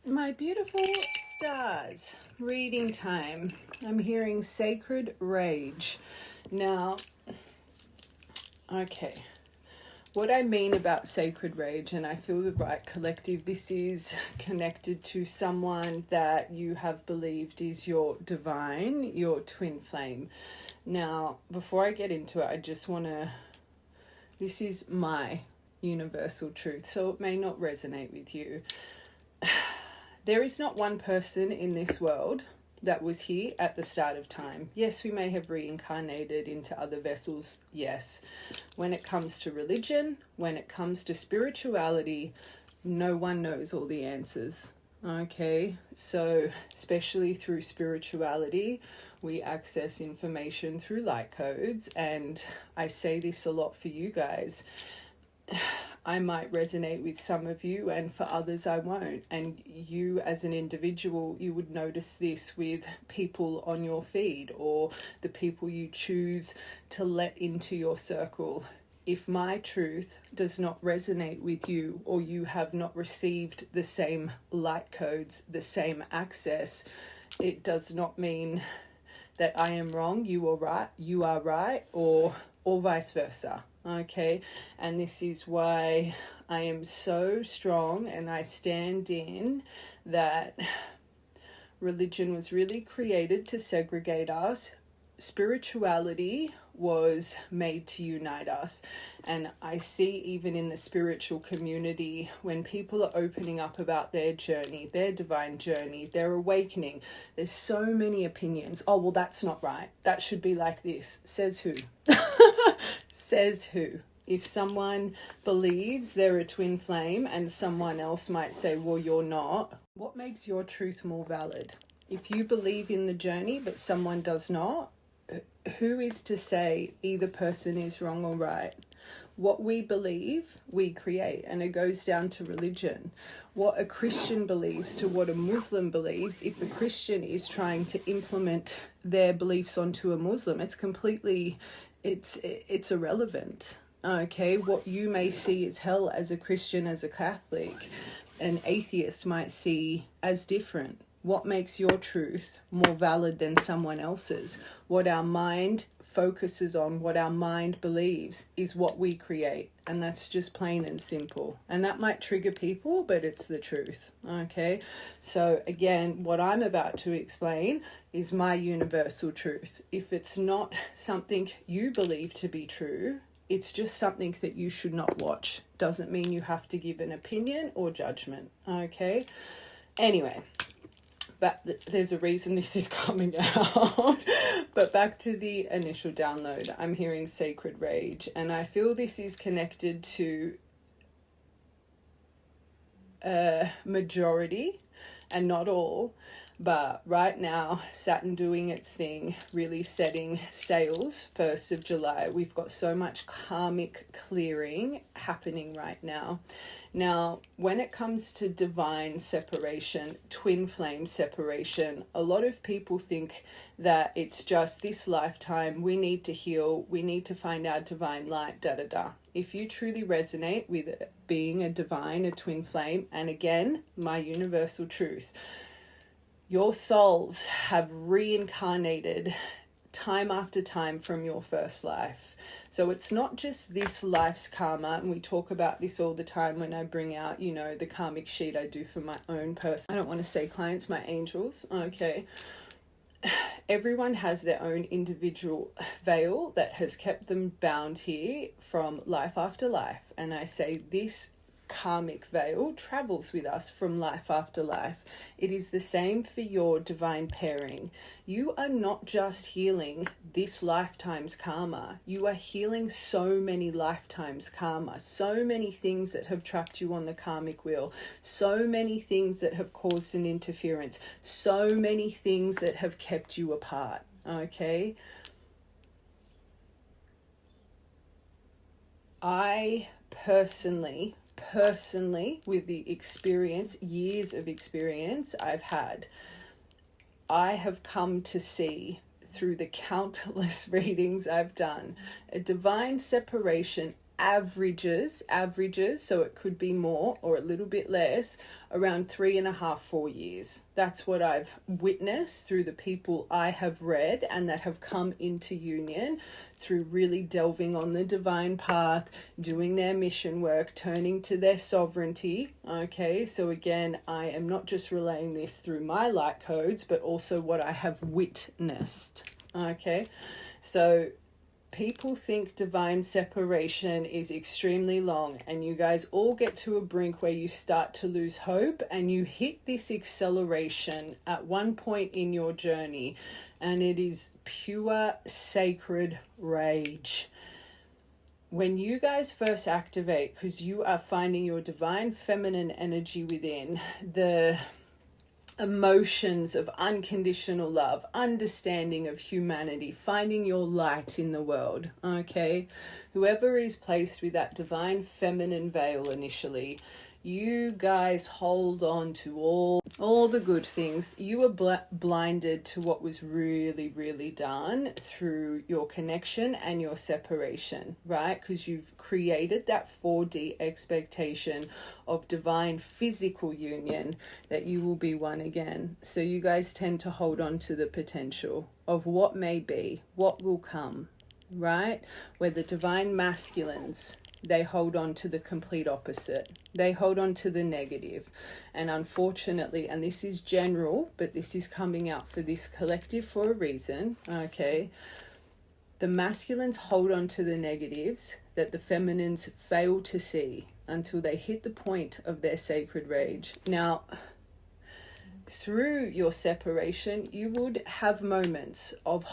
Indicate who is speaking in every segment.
Speaker 1: My beautiful stars, reading time. I'm hearing sacred rage. Now, okay, what I mean about sacred rage, and I feel the right collective, this is connected to someone that you have believed is your divine, your twin flame. Now, before I get into it, I just want to, this is my universal truth, so it may not resonate with you. There is not one person in this world that was here at the start of time. Yes, we may have reincarnated into other vessels, yes. When it comes to religion, when it comes to spirituality, no one knows all the answers. Okay, so especially through spirituality, we access information through light codes, and I say this a lot for you guys. I might resonate with some of you, and for others I won't. And you as an individual, you would notice this with people on your feed or the people you choose to let into your circle. If my truth does not resonate with you, or you have not received the same light codes, the same access, it does not mean that I am wrong, you are right, or vice versa. Okay, and this is why I am so strong, and I stand in that religion was really created to segregate us. Spirituality was made to unite us. And I see even in the spiritual community, when people are opening up about their journey, their divine journey, their awakening, there's so many opinions. Oh, well, that's not right. That should be like this. Says who? Says who? If someone believes they're a twin flame and someone else might say, well, you're not, what makes your truth more valid? If you believe in the journey but someone does not, who is to say either person is wrong or right? What we believe, we create, and it goes down to religion. What a Christian believes to what a Muslim believes, if a Christian is trying to implement their beliefs onto a Muslim, it's completely, it's irrelevant. Okay, what you may see as hell as a Christian, as a Catholic, an atheist might see as different. What makes your truth more valid than someone else's? What our mind focuses on, what our mind believes, is what we create. And that's just plain and simple. And that might trigger people, but it's the truth. Okay? So again, what I'm about to explain is my universal truth. If it's not something you believe to be true, it's just something that you should not watch. Doesn't mean you have to give an opinion or judgment. Okay? Anyway. But there's a reason this is coming out. But back to the initial download, I'm hearing sacred rage, and I feel this is connected to a majority and not all. But right now, Saturn doing its thing, really setting sails, 1st of July. We've got so much karmic clearing happening right now. Now, when it comes to divine separation, twin flame separation, a lot of people think that it's just this lifetime, we need to heal, we need to find our divine light, da-da-da. If you truly resonate with being a divine, a twin flame, and again, my universal truth, your souls have reincarnated time after time from your first life. So it's not just this life's karma, and we talk about this all the time when I bring out, you know, the karmic sheet I do for my own person. I don't want to say clients, my angels, okay. Everyone has their own individual veil that has kept them bound here from life after life. And I say this karmic veil travels with us from life after life. It is the same for your divine pairing. You are not just healing this lifetime's karma. You are healing so many lifetimes karma, so many things that have trapped you on the karmic wheel, so many things that have caused an interference, so many things that have kept you apart. Okay? I personally, with the experience, years of experience I've had, I have come to see through the countless readings I've done, a divine separation averages, so it could be more or a little bit less, around 3.5, 4 years. That's what I've witnessed through the people I have read and that have come into union through really delving on the divine path, doing their mission work, turning to their sovereignty. Okay, so again, I am not just relaying this through my light codes, but also what I have witnessed. Okay, so people think divine separation is extremely long, and you guys all get to a brink where you start to lose hope and you hit this acceleration at one point in your journey, and it is pure sacred rage. When you guys first activate, because you are finding your divine feminine energy within, the emotions of unconditional love, understanding of humanity, finding your light in the world, okay? Whoever is placed with that divine feminine veil initially, you guys hold on to all the good things. You were blinded to what was really, really done through your connection and your separation, right? Because you've created that 4D expectation of divine physical union, that you will be one again. So you guys tend to hold on to the potential of what may be, what will come, right? Where the divine masculines, they hold on to the complete opposite. They hold on to the negative. And unfortunately, and this is general, but this is coming out for this collective for a reason, okay? The masculines hold on to the negatives that the feminines fail to see until they hit the point of their sacred rage. Now, through your separation, you would have moments of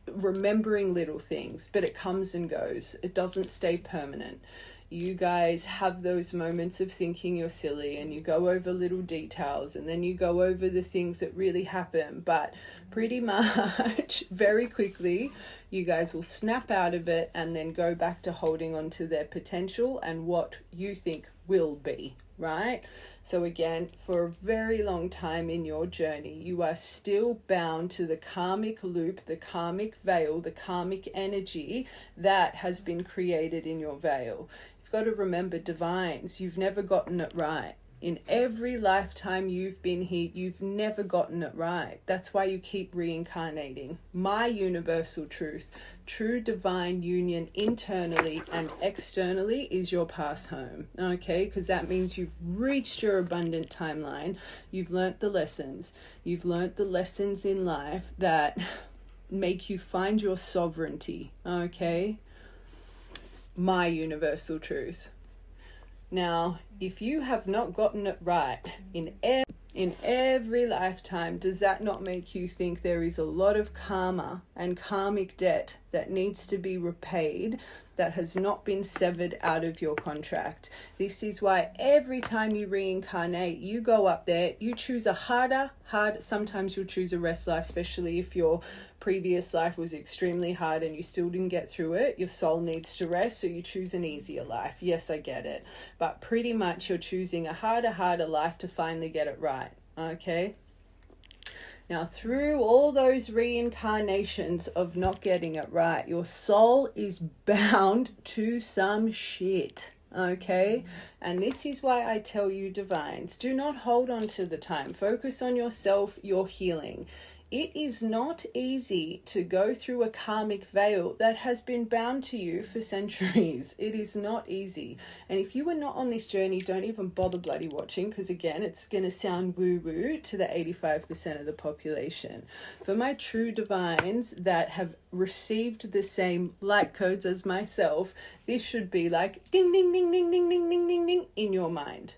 Speaker 1: remembering little things, but it comes and goes. It doesn't stay permanent. You guys have those moments of thinking you're silly, and you go over little details, and then you go over the things that really happen, but pretty much very quickly you guys will snap out of it and then go back to holding on to their potential and what you think will be, right? So again, for a very long time in your journey, you are still bound to the karmic loop, the karmic veil, the karmic energy that has been created in your veil. You've got to remember, divines, you've never gotten it right. In every lifetime you've been here, you've never gotten it right. That's why you keep reincarnating. My universal truth, true divine union internally and externally, is your pass home, okay? Because that means you've reached your abundant timeline. You've learnt the lessons. You've learnt the lessons in life that make you find your sovereignty, okay? My universal truth. Now, if you have not gotten it right in every lifetime, does that not make you think there is a lot of karma and karmic debt that needs to be repaid, that has not been severed out of your contract? This is why every time you reincarnate, you go up there, you choose a hard, sometimes you'll choose a rest life, especially if your previous life was extremely hard and you still didn't get through it. Your soul needs to rest, so you choose an easier life. Yes, I get it. But pretty much you're choosing a harder life to finally get it right, okay? Now, through all those reincarnations of not getting it right, your soul is bound to some shit, okay? And this is why I tell you, divines, do not hold on to the time. Focus on yourself, your healing. It is not easy to go through a karmic veil that has been bound to you for centuries. It is not easy. And if you are not on this journey, don't even bother bloody watching, because again, it's going to sound woo-woo to the 85% of the population. For my true divines that have received the same light codes as myself, this should be like ding, ding, ding, ding, ding, ding, ding, ding, ding in your mind.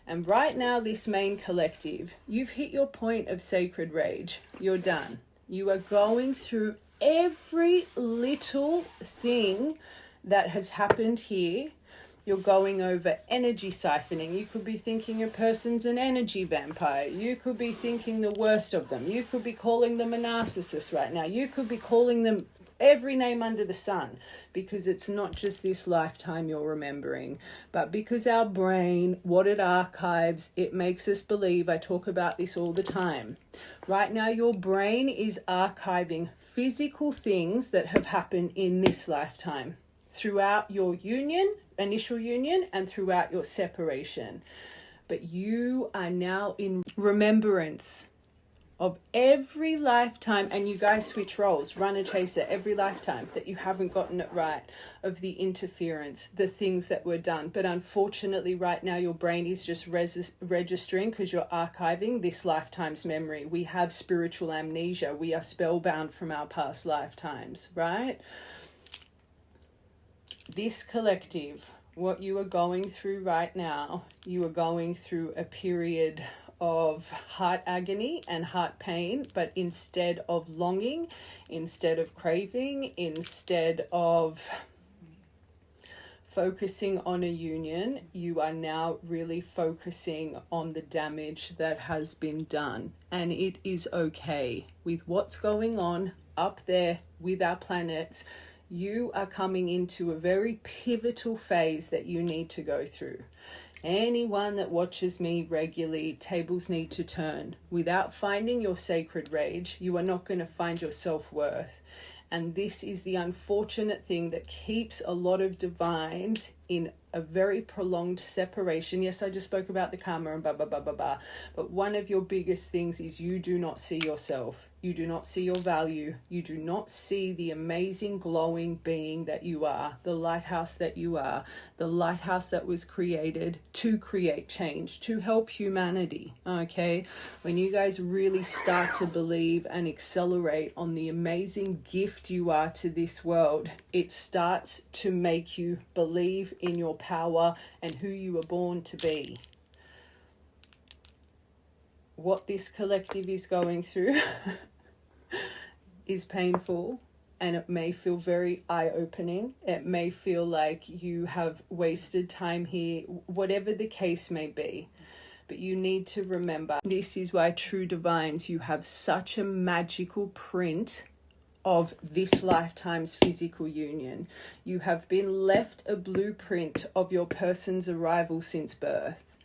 Speaker 1: And right now, this main collective, you've hit your point of sacred rage. You're done. You are going through every little thing that has happened here. You're going over energy siphoning. You could be thinking a person's an energy vampire. You could be thinking the worst of them. You could be calling them a narcissist right now. You could be calling them every name under the sun, because it's not just this lifetime you're remembering, but because our brain, what it archives, it makes us believe. I talk about this all the time. Right now, your brain is archiving physical things that have happened in this lifetime. throughout your union, initial union, and throughout your separation. But you are now in remembrance of every lifetime, and you guys switch roles, runner chaser, every lifetime that you haven't gotten it right, of the interference, the things that were done. But unfortunately right now your brain is just registering, because you're archiving this lifetime's memory. We have spiritual amnesia. We are spellbound from our past lifetimes, right? This collective, what you are going through right now, you are going through a period of heart agony and heart pain, but instead of longing, instead of craving, instead of focusing on a union, you are now really focusing on the damage that has been done. And it is okay with what's going on up there with our planets. You are coming into a very pivotal phase that you need to go through. Anyone that watches me regularly, tables need to turn. Without finding your sacred rage, you are not going to find your self-worth. And this is the unfortunate thing that keeps a lot of divines in a very prolonged separation. Yes, I just spoke about the karma and blah, blah, blah, blah, blah. But one of your biggest things is you do not see yourself. You do not see your value. You do not see the amazing glowing being that you are, the lighthouse that you are, the lighthouse that was created to create change, to help humanity, okay? When you guys really start to believe and accelerate on the amazing gift you are to this world, it starts to make you believe in your power and who you were born to be. What this collective is going through is painful, and it may feel very eye-opening. It may feel like you have wasted time here, whatever the case may be. But you need to remember, this is why true divines, you have such a magical print of this lifetime's physical union. You have been left a blueprint of your person's arrival since birth.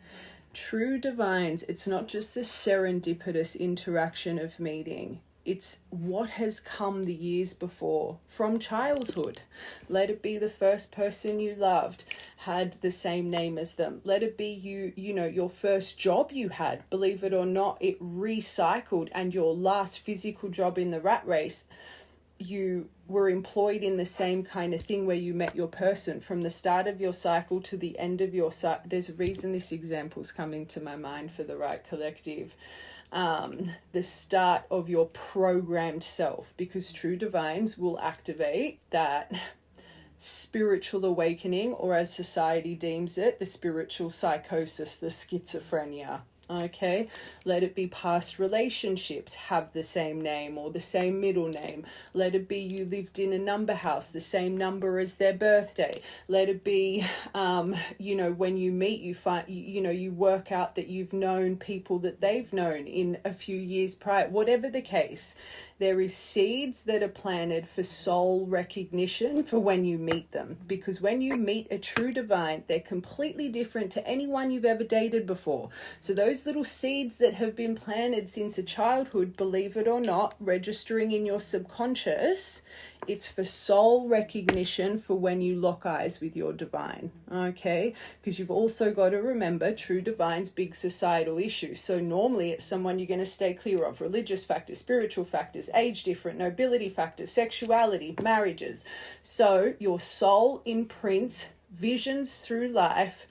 Speaker 1: True divines, it's not just the serendipitous interaction of meeting. It's what has come the years before, from childhood. Let it be the first person you loved had the same name as them. Let it be you know, your first job you had, believe it or not, it recycled, and your last physical job in the rat race, you were employed in the same kind of thing where you met your person from the start of your cycle to the end of your cycle. There's a reason this example's coming to my mind for the right collective. The start of your programmed self, because true divines will activate that spiritual awakening, or as society deems it, the spiritual psychosis, the schizophrenia. Okay, let it be past relationships have the same name or the same middle name. Let it be you lived in a number house, the same number as their birthday. Let it be, you know, when you meet, you find, you know, you work out that you've known people that they've known in a few years prior. Whatever the case, there is seeds that are planted for soul recognition for when you meet them. Because when you meet a true divine, they're completely different to anyone you've ever dated before. So those little seeds that have been planted since a childhood, believe it or not, registering in your subconscious, it's for soul recognition for when you lock eyes with your divine, okay? Because you've also got to remember true divine's big societal issues. So normally it's someone you're going to stay clear of. Religious factors, spiritual factors, age different, nobility factors, sexuality, marriages. So your soul imprints visions through life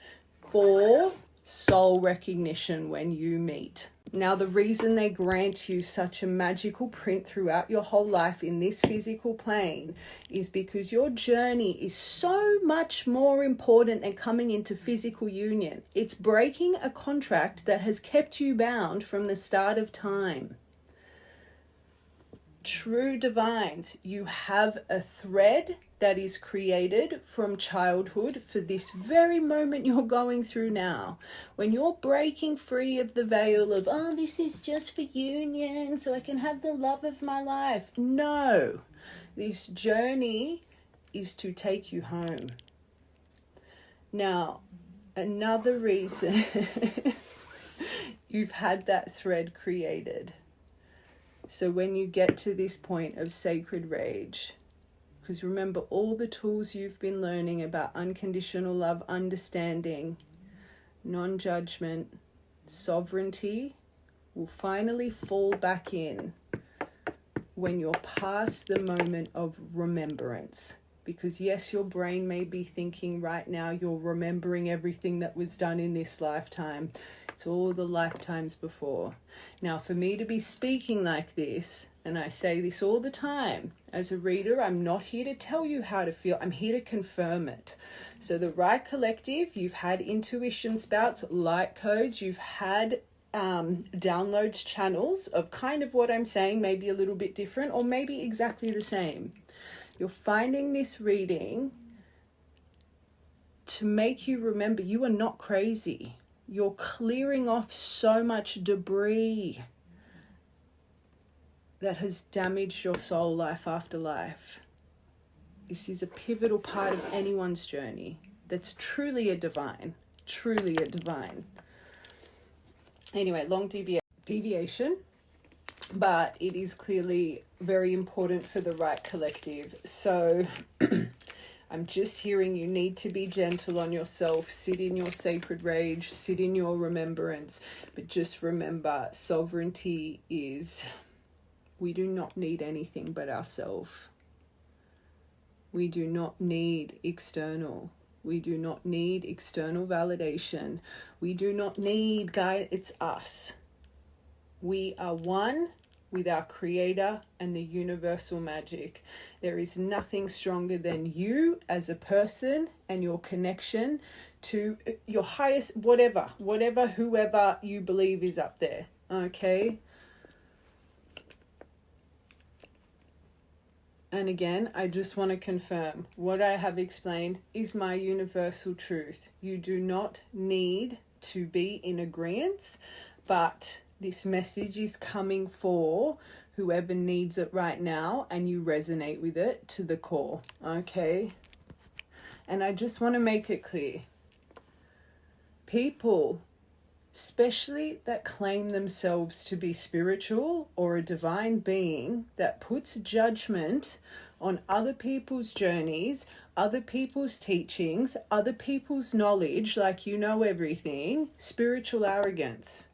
Speaker 1: for soul recognition when you meet. Now, the reason they grant you such a magical print throughout your whole life in this physical plane is because your journey is so much more important than coming into physical union. It's breaking a contract that has kept you bound from the start of time. True divines, you have a thread that is created from childhood for this very moment you're going through now. When you're breaking free of the veil of, oh, this is just for union so I can have the love of my life. No, this journey is to take you home. Now, another reason you've had that thread created. So when you get to this point of sacred rage, Because remember, all the tools you've been learning about unconditional love, understanding, non-judgment, sovereignty will finally fall back in when you're past the moment of remembrance. Because yes, your brain may be thinking right now you're remembering everything that was done in this lifetime. It's all the lifetimes before. Now, for me to be speaking like this, and I say this all the time, as a reader, I'm not here to tell you how to feel. I'm here to confirm it. So the Right Collective, you've had intuition spouts, light codes, you've had downloads channels of kind of what I'm saying, maybe a little bit different or maybe exactly the same. You're finding this reading to make you remember you are not crazy. You're clearing off so much debris that has damaged your soul life after life. This is a pivotal part of anyone's journey that's truly a divine, truly a divine. Anyway, long deviation, but it is clearly very important for the Right Collective. So I'm just hearing you need to be gentle on yourself, sit in your sacred rage, sit in your remembrance, but just remember, sovereignty is, we do not need anything but ourselves. We do not need external. We do not need external validation. We do not need guide. It's us. We are one with our Creator and the universal magic. There is nothing stronger than you as a person and your connection to your highest, whoever you believe is up there. Okay? And again, I just want to confirm what I have explained is my universal truth. You do not need to be in agreement, but this message is coming for whoever needs it right now and you resonate with it to the core, okay? And I just want to make it clear. People, especially that claim themselves to be spiritual or a divine being that puts judgment on other people's journeys, other people's teachings, other people's knowledge, like you know everything, spiritual arrogance.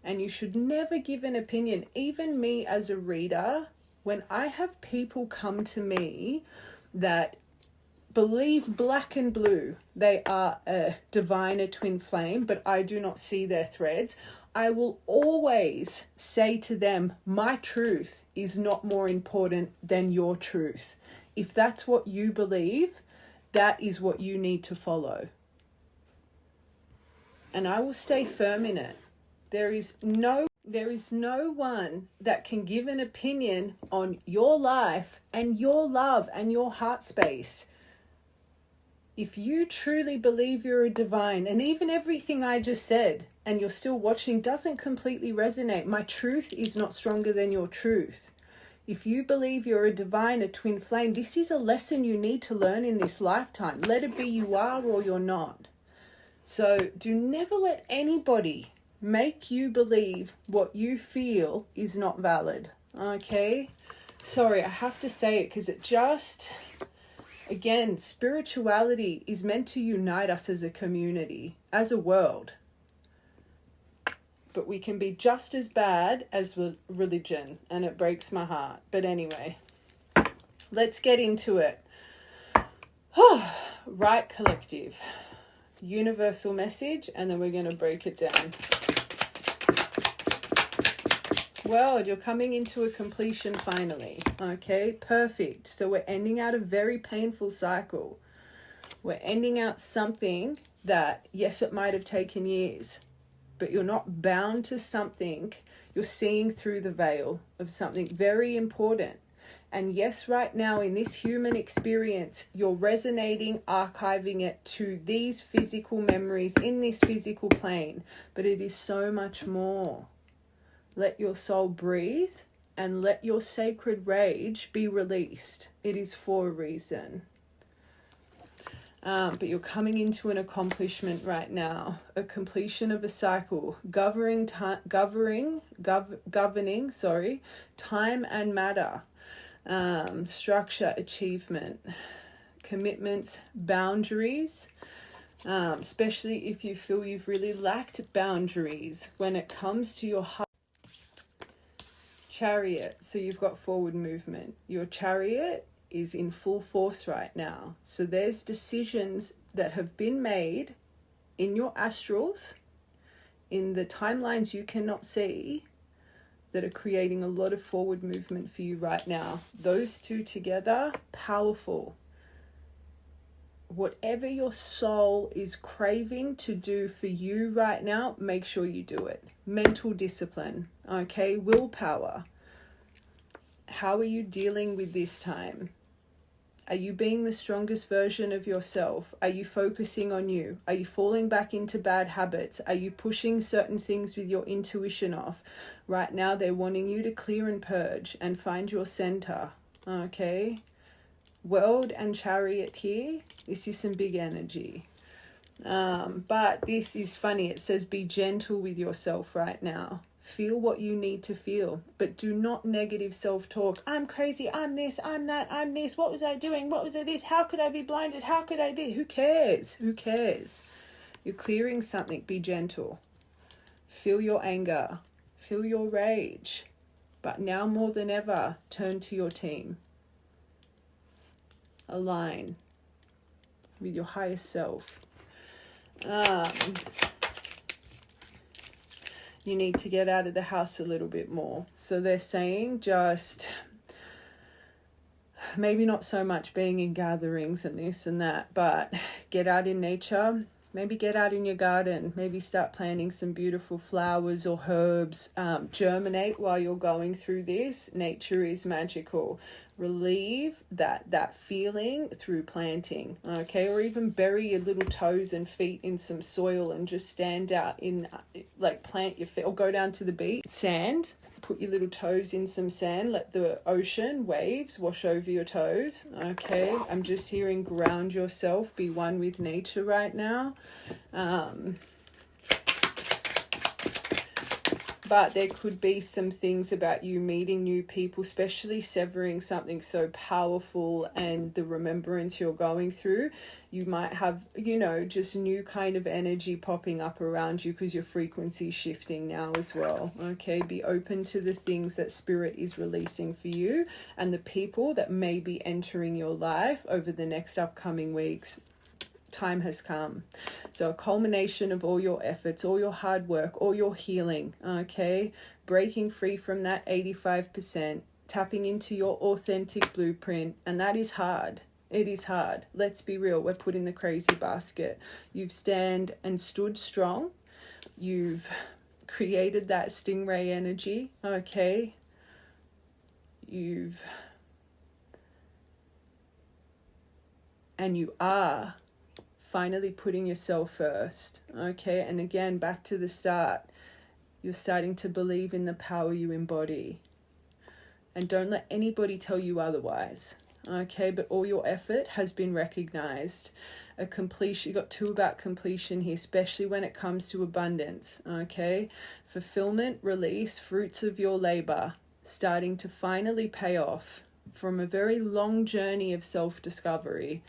Speaker 1: And you should never give an opinion. Even me as a reader, when I have people come to me that believe black and blue, they are a divine, a twin flame, but I do not see their threads, I will always say to them, my truth is not more important than your truth. If that's what you believe, that is what you need to follow. And I will stay firm in it. There is no one that can give an opinion on your life and your love and your heart space. If you truly believe you're a divine, and even everything I just said, and you're still watching doesn't completely resonate, my truth is not stronger than your truth. If you believe you're a divine, a twin flame, this is a lesson you need to learn in this lifetime. Let it be you are or you're not. So do never let anybody make you believe what you feel is not valid. Okay? Sorry, I have to say it because it just, again, spirituality is meant to unite us as a community, as a world. But we can be just as bad as religion, and it breaks my heart. But anyway, let's get into it. Right Collective, universal message, and then we're going to break it down. World, you're coming into a completion finally. Okay, perfect. So we're ending out a very painful cycle. We're ending out something that, yes, it might have taken years, but you're not bound to something. You're seeing through the veil of something very important. And yes, right now in this human experience, you're resonating, archiving it to these physical memories in this physical plane, but it is so much more. Let your soul breathe and let your sacred rage be released. It is for a reason. But you're coming into an accomplishment right now, a completion of a cycle, governing time and matter. structure, achievement, commitments, boundaries, especially if you feel you've really lacked boundaries when it comes to your heart. Chariot, so you've got forward movement. Your chariot is in full force right now. So there's decisions that have been made in your astrals, in the timelines you cannot see, that are creating a lot of forward movement for you right now. Those two together, powerful. Whatever your soul is craving to do for you right now, make sure you do it. Mental discipline, okay? Willpower. How are you dealing with this time? Are you being the strongest version of yourself? Are you focusing on you? Are you falling back into bad habits? Are you pushing certain things with your intuition off? Right now, they're wanting you to clear and purge and find your center, okay? World and chariot here. This is some big energy. But this is funny. It says be gentle with yourself right now. Feel what you need to feel, but do not negative self-talk. I'm crazy, I'm this, I'm that, I'm this. What was I doing? What was I this? How could I be blinded? How could I this? Who cares? Who cares? You're clearing something. Be gentle. Feel your anger. Feel your rage. But now more than ever, turn to your team. Align with your highest self. You need to get out of the house a little bit more. So they're saying just maybe not so much being in gatherings and this and that, but get out in nature. Maybe get out in your garden. Maybe start planting some beautiful flowers or herbs. Germinate while you're going through this. Nature is magical. Relieve that feeling through planting, okay? Or even bury your little toes and feet in some soil and just stand out in, like, plant your feet, or go down to the beach. Sand, put your little toes in some sand, let the ocean waves wash over your toes, okay? I'm just hearing ground yourself, be one with nature right now. But there could be some things about you meeting new people, especially severing something so powerful and the remembrance you're going through. You might have, just new kind of energy popping up around you because your frequency is shifting now as well. Okay, be open to the things that spirit is releasing for you and the people that may be entering your life over the next upcoming weeks. Time has come. So a culmination of all your efforts, all your hard work, all your healing, okay? Breaking free from that 85%, tapping into your authentic blueprint, and that is hard. It is hard. Let's be real. We're put in the crazy basket. You've stood strong. You've created that stingray energy, okay? You are finally putting yourself first, okay? And again, back to the start, you're starting to believe in the power you embody. And don't let anybody tell you otherwise, okay? But all your effort has been recognized. A completion, you got two about completion here, especially when it comes to abundance, okay? Fulfillment, release, fruits of your labor, starting to finally pay off from a very long journey of self-discovery.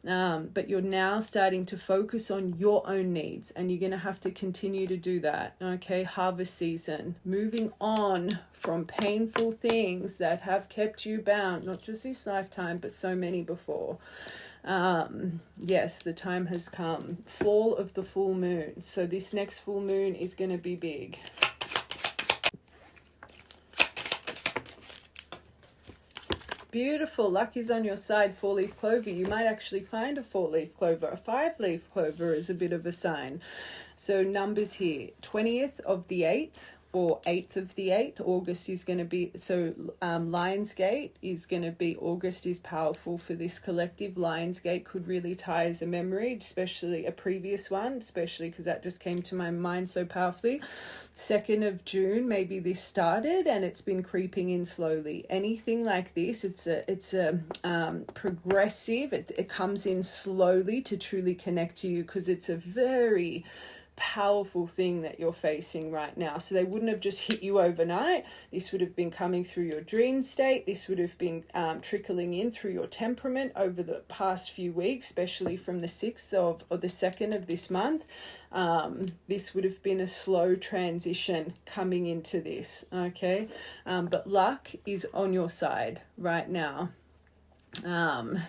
Speaker 1: But you're now starting to focus on your own needs, and you're going to have to continue to do that, okay? Harvest season, moving on from painful things that have kept you bound, not just this lifetime, but so many before. Yes, the time has come. Fall of the full moon. So this next full moon is going to be big. Beautiful. Luck is on your side. 4-leaf clover. You might actually find a 4-leaf clover. A 5-leaf clover is a bit of a sign. So numbers here. 20th of the 8th or 8th of the 8th. August is going to be, so Lionsgate is going to be, August is powerful for this collective. Lionsgate could really tie as a memory, especially a previous one, especially because that just came to my mind so powerfully. 2nd of June, maybe this started and it's been creeping in slowly. Anything like this, it's a progressive, it comes in slowly to truly connect to you, because it's a very powerful thing that you're facing right now. So they wouldn't have just hit you overnight. This would have been coming through your dream state. This would have been trickling in through your temperament over the past few weeks, especially from the 6th or the 2nd of this month. This would have been a slow transition coming into this, okay? But luck is on your side right now.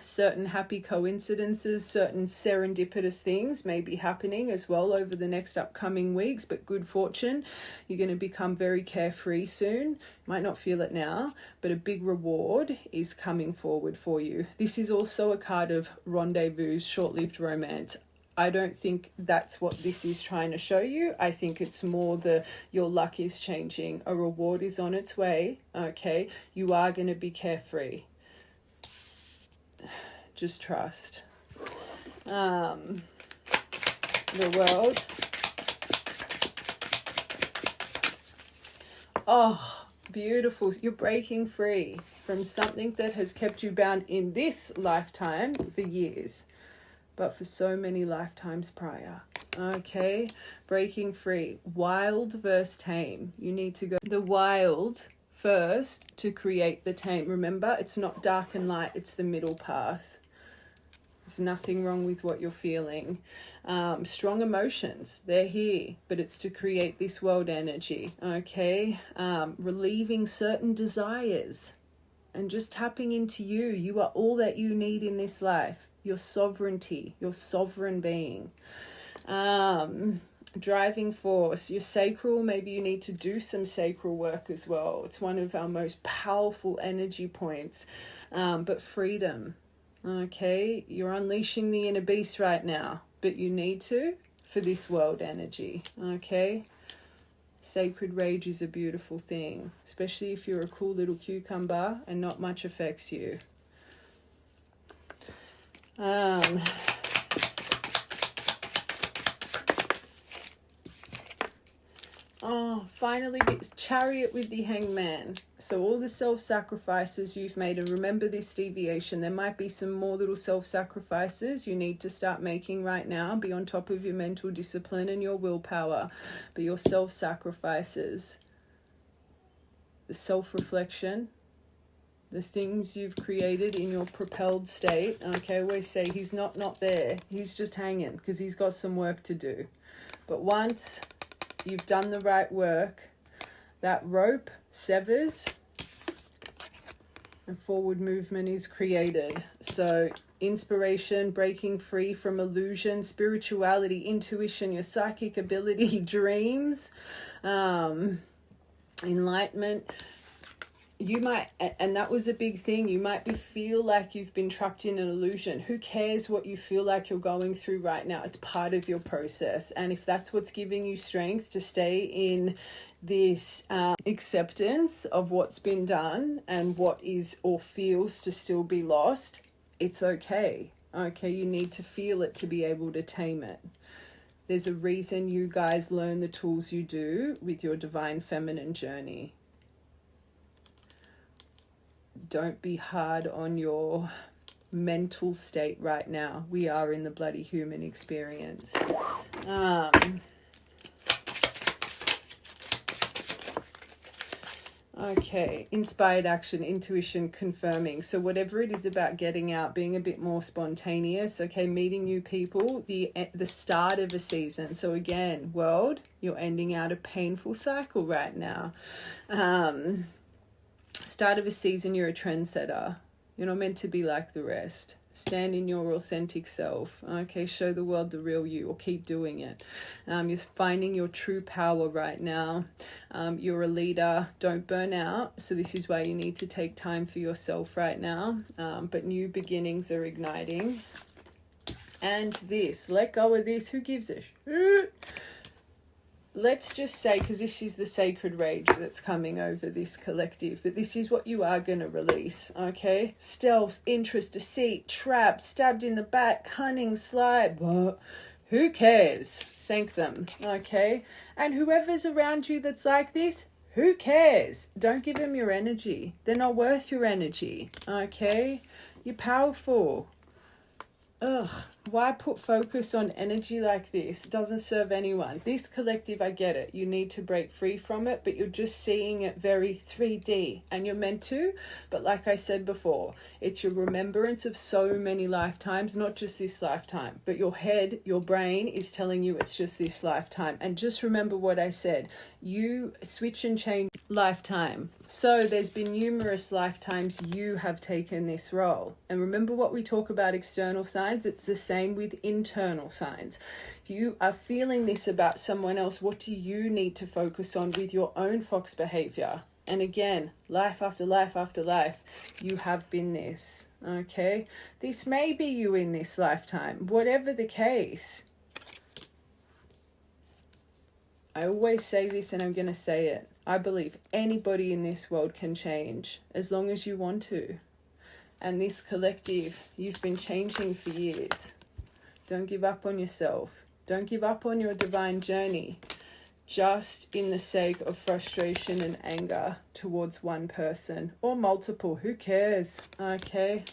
Speaker 1: Certain happy coincidences, certain serendipitous things may be happening as well over the next upcoming weeks, but good fortune. You're going to become very carefree soon. Might not feel it now, but a big reward is coming forward for you. This is also a card of rendezvous, short-lived romance. I don't think that's what this is trying to show you. I think it's more your luck is changing. A reward is on its way, okay? You are going to be carefree. Just trust. The world. Oh, beautiful. You're breaking free from something that has kept you bound in this lifetime for years, but for so many lifetimes prior. Okay, breaking free. Wild versus tame. You need to go the wild first to create the tame. Remember, it's not dark and light, it's the middle path. There's nothing wrong with what you're feeling. Strong emotions, they're here, but it's to create this world energy, okay? Relieving certain desires and just tapping into you. You are all that you need in this life. Your sovereignty, your sovereign being. Driving force, your sacral, maybe you need to do some sacral work as well. It's one of our most powerful energy points. But freedom, okay? You're unleashing the inner beast right now, but you need to for this world energy, okay? Sacred rage is a beautiful thing, especially if you're a cool little cucumber and not much affects you. Oh, finally, Chariot with the Hangman. So all the self-sacrifices you've made, and remember this deviation, there might be some more little self-sacrifices you need to start making right now. Be on top of your mental discipline and your willpower. But your self-sacrifices, the self-reflection, the things you've created in your propelled state. Okay, I always say he's not there. He's just hanging because he's got some work to do. But once you've done the right work, that rope severs and forward movement is created. So inspiration, breaking free from illusion, spirituality, intuition, your psychic ability, dreams, enlightenment. You might, and that was a big thing, you might feel like you've been trapped in an illusion. Who cares what you feel like you're going through right now? It's part of your process. And if that's what's giving you strength to stay in this acceptance of what's been done and what is or feels to still be lost, it's okay. Okay, you need to feel it to be able to tame it. There's a reason you guys learn the tools you do with your divine feminine journey. Don't be hard on your mental state right now. We are in the bloody human experience. Okay, inspired action, intuition, confirming. So whatever it is about getting out, being a bit more spontaneous, okay, meeting new people, the start of a season. So again, world, you're ending out a painful cycle right now. Start of a season, you're a trendsetter. You're not meant to be like the rest. Stand in your authentic self. Okay, show the world the real you, or keep doing it. You're finding your true power right now. You're a leader. Don't burn out. So this is why you need to take time for yourself right now. But new beginnings are igniting. And this, let go of this. Who gives a shit? Let's just say, because this is the sacred rage that's coming over this collective, but this is what you are going to release, okay? Stealth, interest, deceit, trap, stabbed in the back, cunning, sly, blah. Who cares? Thank them, okay? And whoever's around you that's like this, who cares? Don't give them your energy. They're not worth your energy, okay? You're powerful. Ugh. Why put focus on energy like this? It doesn't serve anyone. This collective, I get it. You need to break free from it, but you're just seeing it very 3D, and you're meant to. But like I said before, it's your remembrance of so many lifetimes, not just this lifetime, but your head, your brain is telling you it's just this lifetime. And just remember what I said. You switch and change lifetime. So there's been numerous lifetimes you have taken this role. And remember what we talk about external signs? It's the same with internal signs. If you are feeling this about someone else, what do you need to focus on with your own fox behavior? And again, life after life after life, you have been this, okay? This may be you in this lifetime. Whatever the case, I always say this and I'm going to say it. I believe anybody in this world can change as long as you want to. And this collective, you've been changing for years. Don't give up on yourself. Don't give up on your divine journey just in the sake of frustration and anger towards one person or multiple. Who cares? Okay.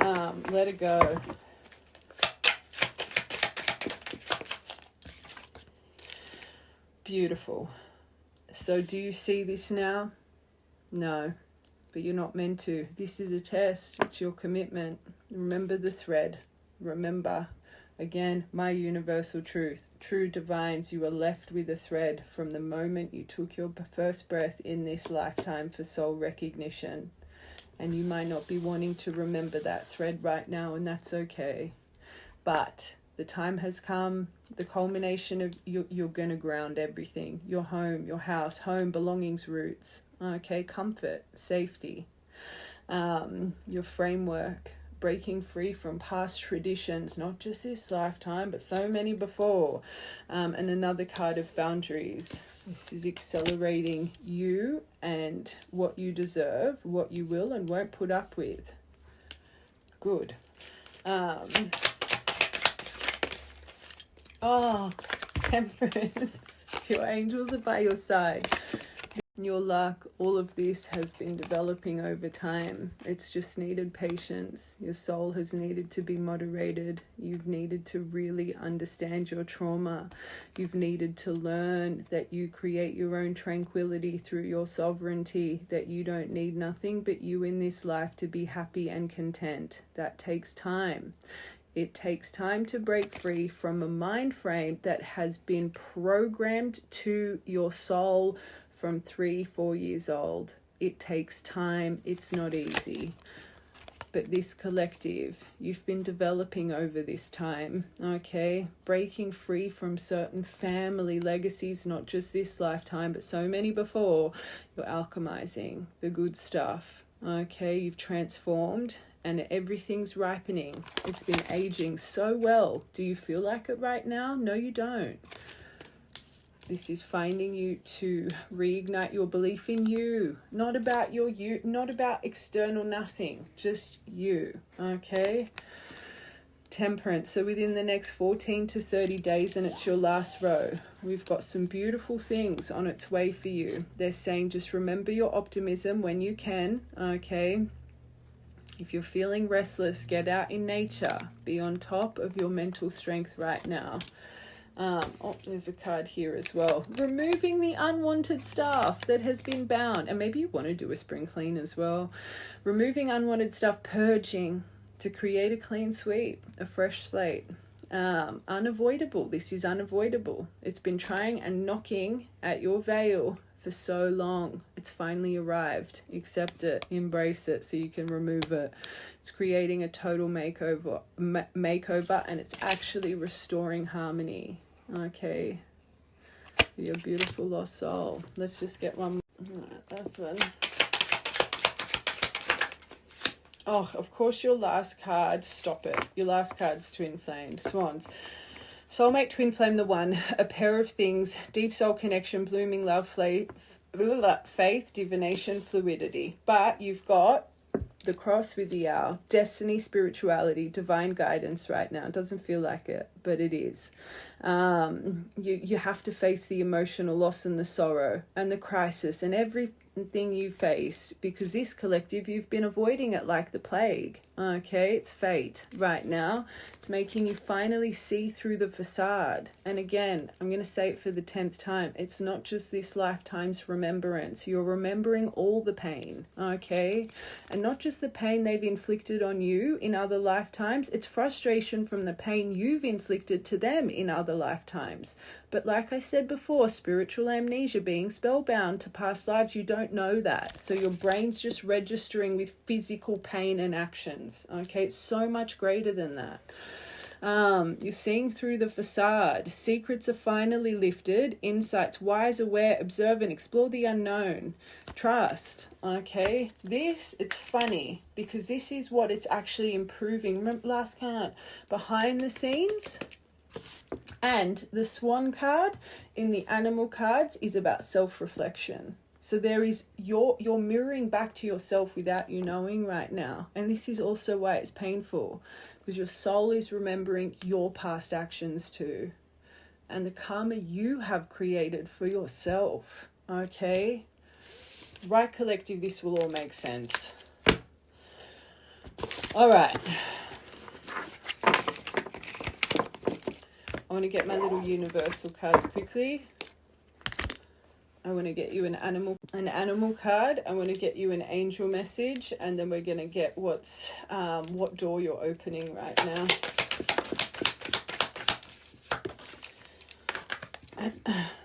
Speaker 1: Let it go. Beautiful. So do you see this now? No, but you're not meant to. This is a test. It's your commitment. Remember the thread. Remember, again, my universal truth. True divines, you are left with a thread from the moment you took your first breath in this lifetime for soul recognition. And you might not be wanting to remember that thread right now, and that's okay. But the time has come, the culmination of you're going to ground everything. Your home, your house, home, belongings, roots, okay, comfort, safety, your framework, breaking free from past traditions, not just this lifetime, but so many before. And another card of boundaries. This is accelerating you and what you deserve, what you will and won't put up with. Good. Oh, temperance. Your angels are by your side. Your luck, all of this has been developing over time. It's just needed patience. Your soul has needed to be moderated. You've needed to really understand your trauma. You've needed to learn that you create your own tranquility through your sovereignty, that you don't need nothing but you in this life to be happy and content. That takes time. It takes time to break free from a mind frame that has been programmed to your soul from 3-4 years old. It takes time. It's not easy. But this collective, you've been developing over this time, okay? Breaking free from certain family legacies, not just this lifetime, but so many before. You're alchemizing the good stuff, okay? You've transformed. And everything's ripening. It's been aging so well. Do you feel like it right now? No, you don't. This is finding you to reignite your belief in you. Not about you, not about external nothing. Just you, okay? Temperance. So within the next 14 to 30 days, and it's your last row, we've got some beautiful things on its way for you. They're saying just remember your optimism when you can, okay? If you're feeling restless, get out in nature. Be on top of your mental strength right now. Oh, there's a card here as well. Removing the unwanted stuff that has been bound. And maybe you want to do a spring clean as well. Removing unwanted stuff, purging to create a clean sweep, a fresh slate. Unavoidable. This is unavoidable. It's been trying and knocking at your veil for so long. It's finally arrived. Accept it, embrace it so you can remove it. It's creating a total makeover, and it's actually restoring harmony, okay, for your beautiful lost soul. Let's just get one more. Alright, that's one. Oh, of course your last card, stop it. Your last card's Twin Flame, Swans. Soulmate, Twin Flame, the one, a pair of things, deep soul connection, blooming love, faith, divination, fluidity. But you've got the cross with the owl, destiny, spirituality, divine guidance right now. It doesn't feel like it, but it is. You have to face the emotional loss and the sorrow and the crisis and everything you faced, because this collective, you've been avoiding it like the plague, Okay, it's fate right now. It's making you finally see through the facade. And again, I'm going to say it for the 10th time. It's not just this lifetime's remembrance. You're remembering all the pain, okay? And not just the pain they've inflicted on you in other lifetimes. It's frustration from the pain you've inflicted to them in other lifetimes. But like I said before, spiritual amnesia, being spellbound to past lives, you don't know that. So your brain's just registering with physical pain and actions. Okay, it's so much greater than that. You're seeing through the facade. Secrets are finally lifted. Insights, wise, aware, observant, explore the unknown. Trust. Okay, it's funny because this is what it's actually improving. Remember, last card, behind the scenes. And the swan card in the animal cards is about self-reflection. So there is, you're mirroring back to yourself without you knowing right now. And this is also why it's painful, because your soul is remembering your past actions too. And the karma you have created for yourself. Okay? Right, collective, this will all make sense. All right. I want to get my little universal cards quickly. I want to get you an animal card. I want to get you an angel message, and then we're going to get what door you're opening right now.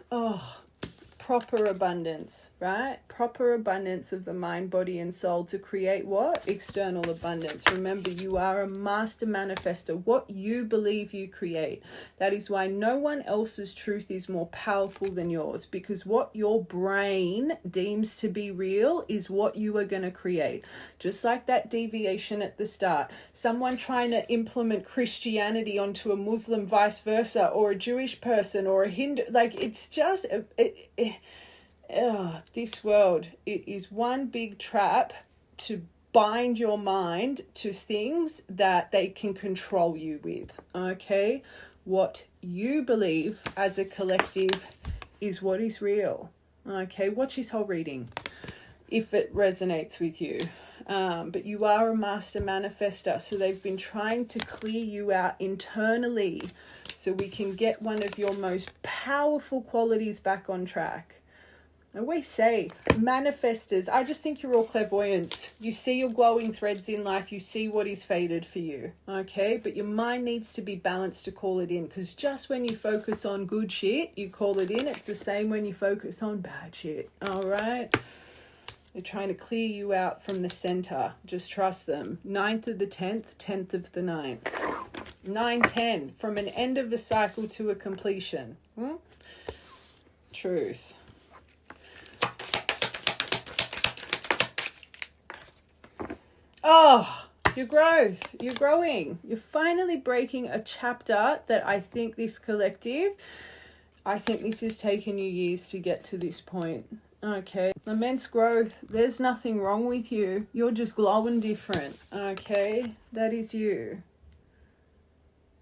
Speaker 1: Oh, proper abundance, right? Proper abundance of the mind, body, and soul to create what? External abundance. Remember, you are a master manifester. What you believe you create. That is why no one else's truth is more powerful than yours, because what your brain deems to be real is what you are going to create. Just like that deviation at the start. Someone trying to implement Christianity onto a Muslim, vice versa, or a Jewish person or a Hindu. Like, it's just... this world, it is one big trap to bind your mind to things that they can control you with. Okay, what you believe as a collective is what is real. Okay, watch this whole reading if it resonates with you. But you are a master manifester, so they've been trying to clear you out internally so we can get one of your most powerful qualities back on track. I always say, manifestors, I just think you're all clairvoyants. You see your glowing threads in life, you see what is fated for you, okay? But your mind needs to be balanced to call it in, because just when you focus on good shit, you call it in. It's the same when you focus on bad shit, all right? They're trying to clear you out from the center. Just trust them. 9th of the 10th, 10th of the 9th. 9-10, from an end of a cycle to a completion. Truth. Oh, your growth. You're growing. You're finally breaking a chapter that I think this collective, I think this has taken you years to get to this point. Okay. Immense growth. There's nothing wrong with you. You're just glowing different. Okay. That is you.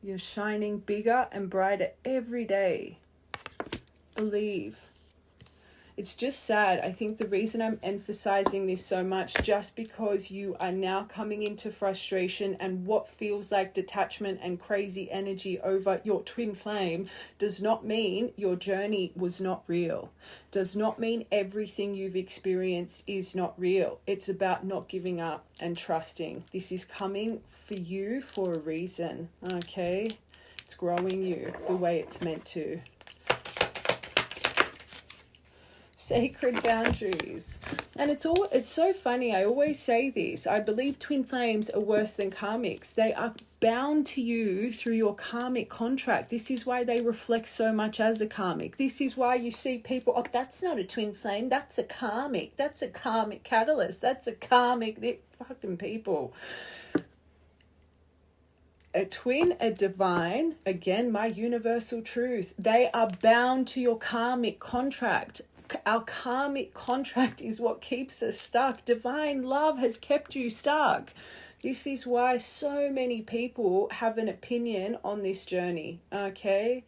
Speaker 1: You're shining bigger and brighter every day. Believe. It's just sad. I think the reason I'm emphasizing this so much, just because you are now coming into frustration and what feels like detachment and crazy energy over your twin flame, does not mean your journey was not real. Does not mean everything you've experienced is not real. It's about not giving up and trusting. This is coming for you for a reason, okay? It's growing you the way it's meant to. Sacred boundaries. And it's so funny. I always say this. I believe twin flames are worse than karmics. They are bound to you through your karmic contract. This is why they reflect so much as a karmic. This is why you see people, oh, that's not a twin flame. That's a karmic. That's a karmic catalyst. That's a karmic. They're fucking people. A twin, a divine, again, my universal truth. They are bound to your karmic contract. Our karmic contract is what keeps us stuck. Divine love has kept you stuck. This is why so many people have an opinion on this journey, okay?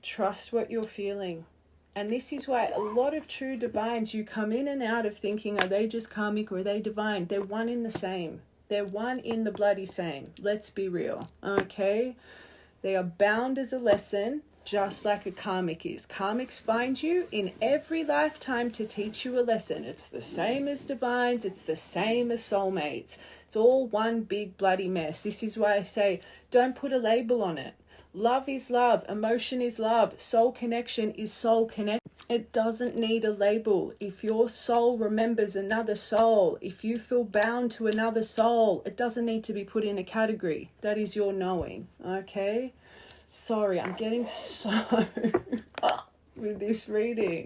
Speaker 1: Trust what you're feeling And this is why a lot of true divines, you come in and out of thinking, are they just karmic or are they divine? They're one in the same. They're one in the bloody same. Let's be real, okay? They are bound as a lesson, just like a karmic is. Karmics find you in every lifetime to teach you a lesson. It's the same as divines. It's the same as soulmates. It's all one big bloody mess. This is why I say, don't put a label on it. Love is love. Emotion is love. Soul connection is soul connection. It doesn't need a label. If your soul remembers another soul, if you feel bound to another soul, it doesn't need to be put in a category. That is your knowing, okay? Sorry, I'm getting so with this reading.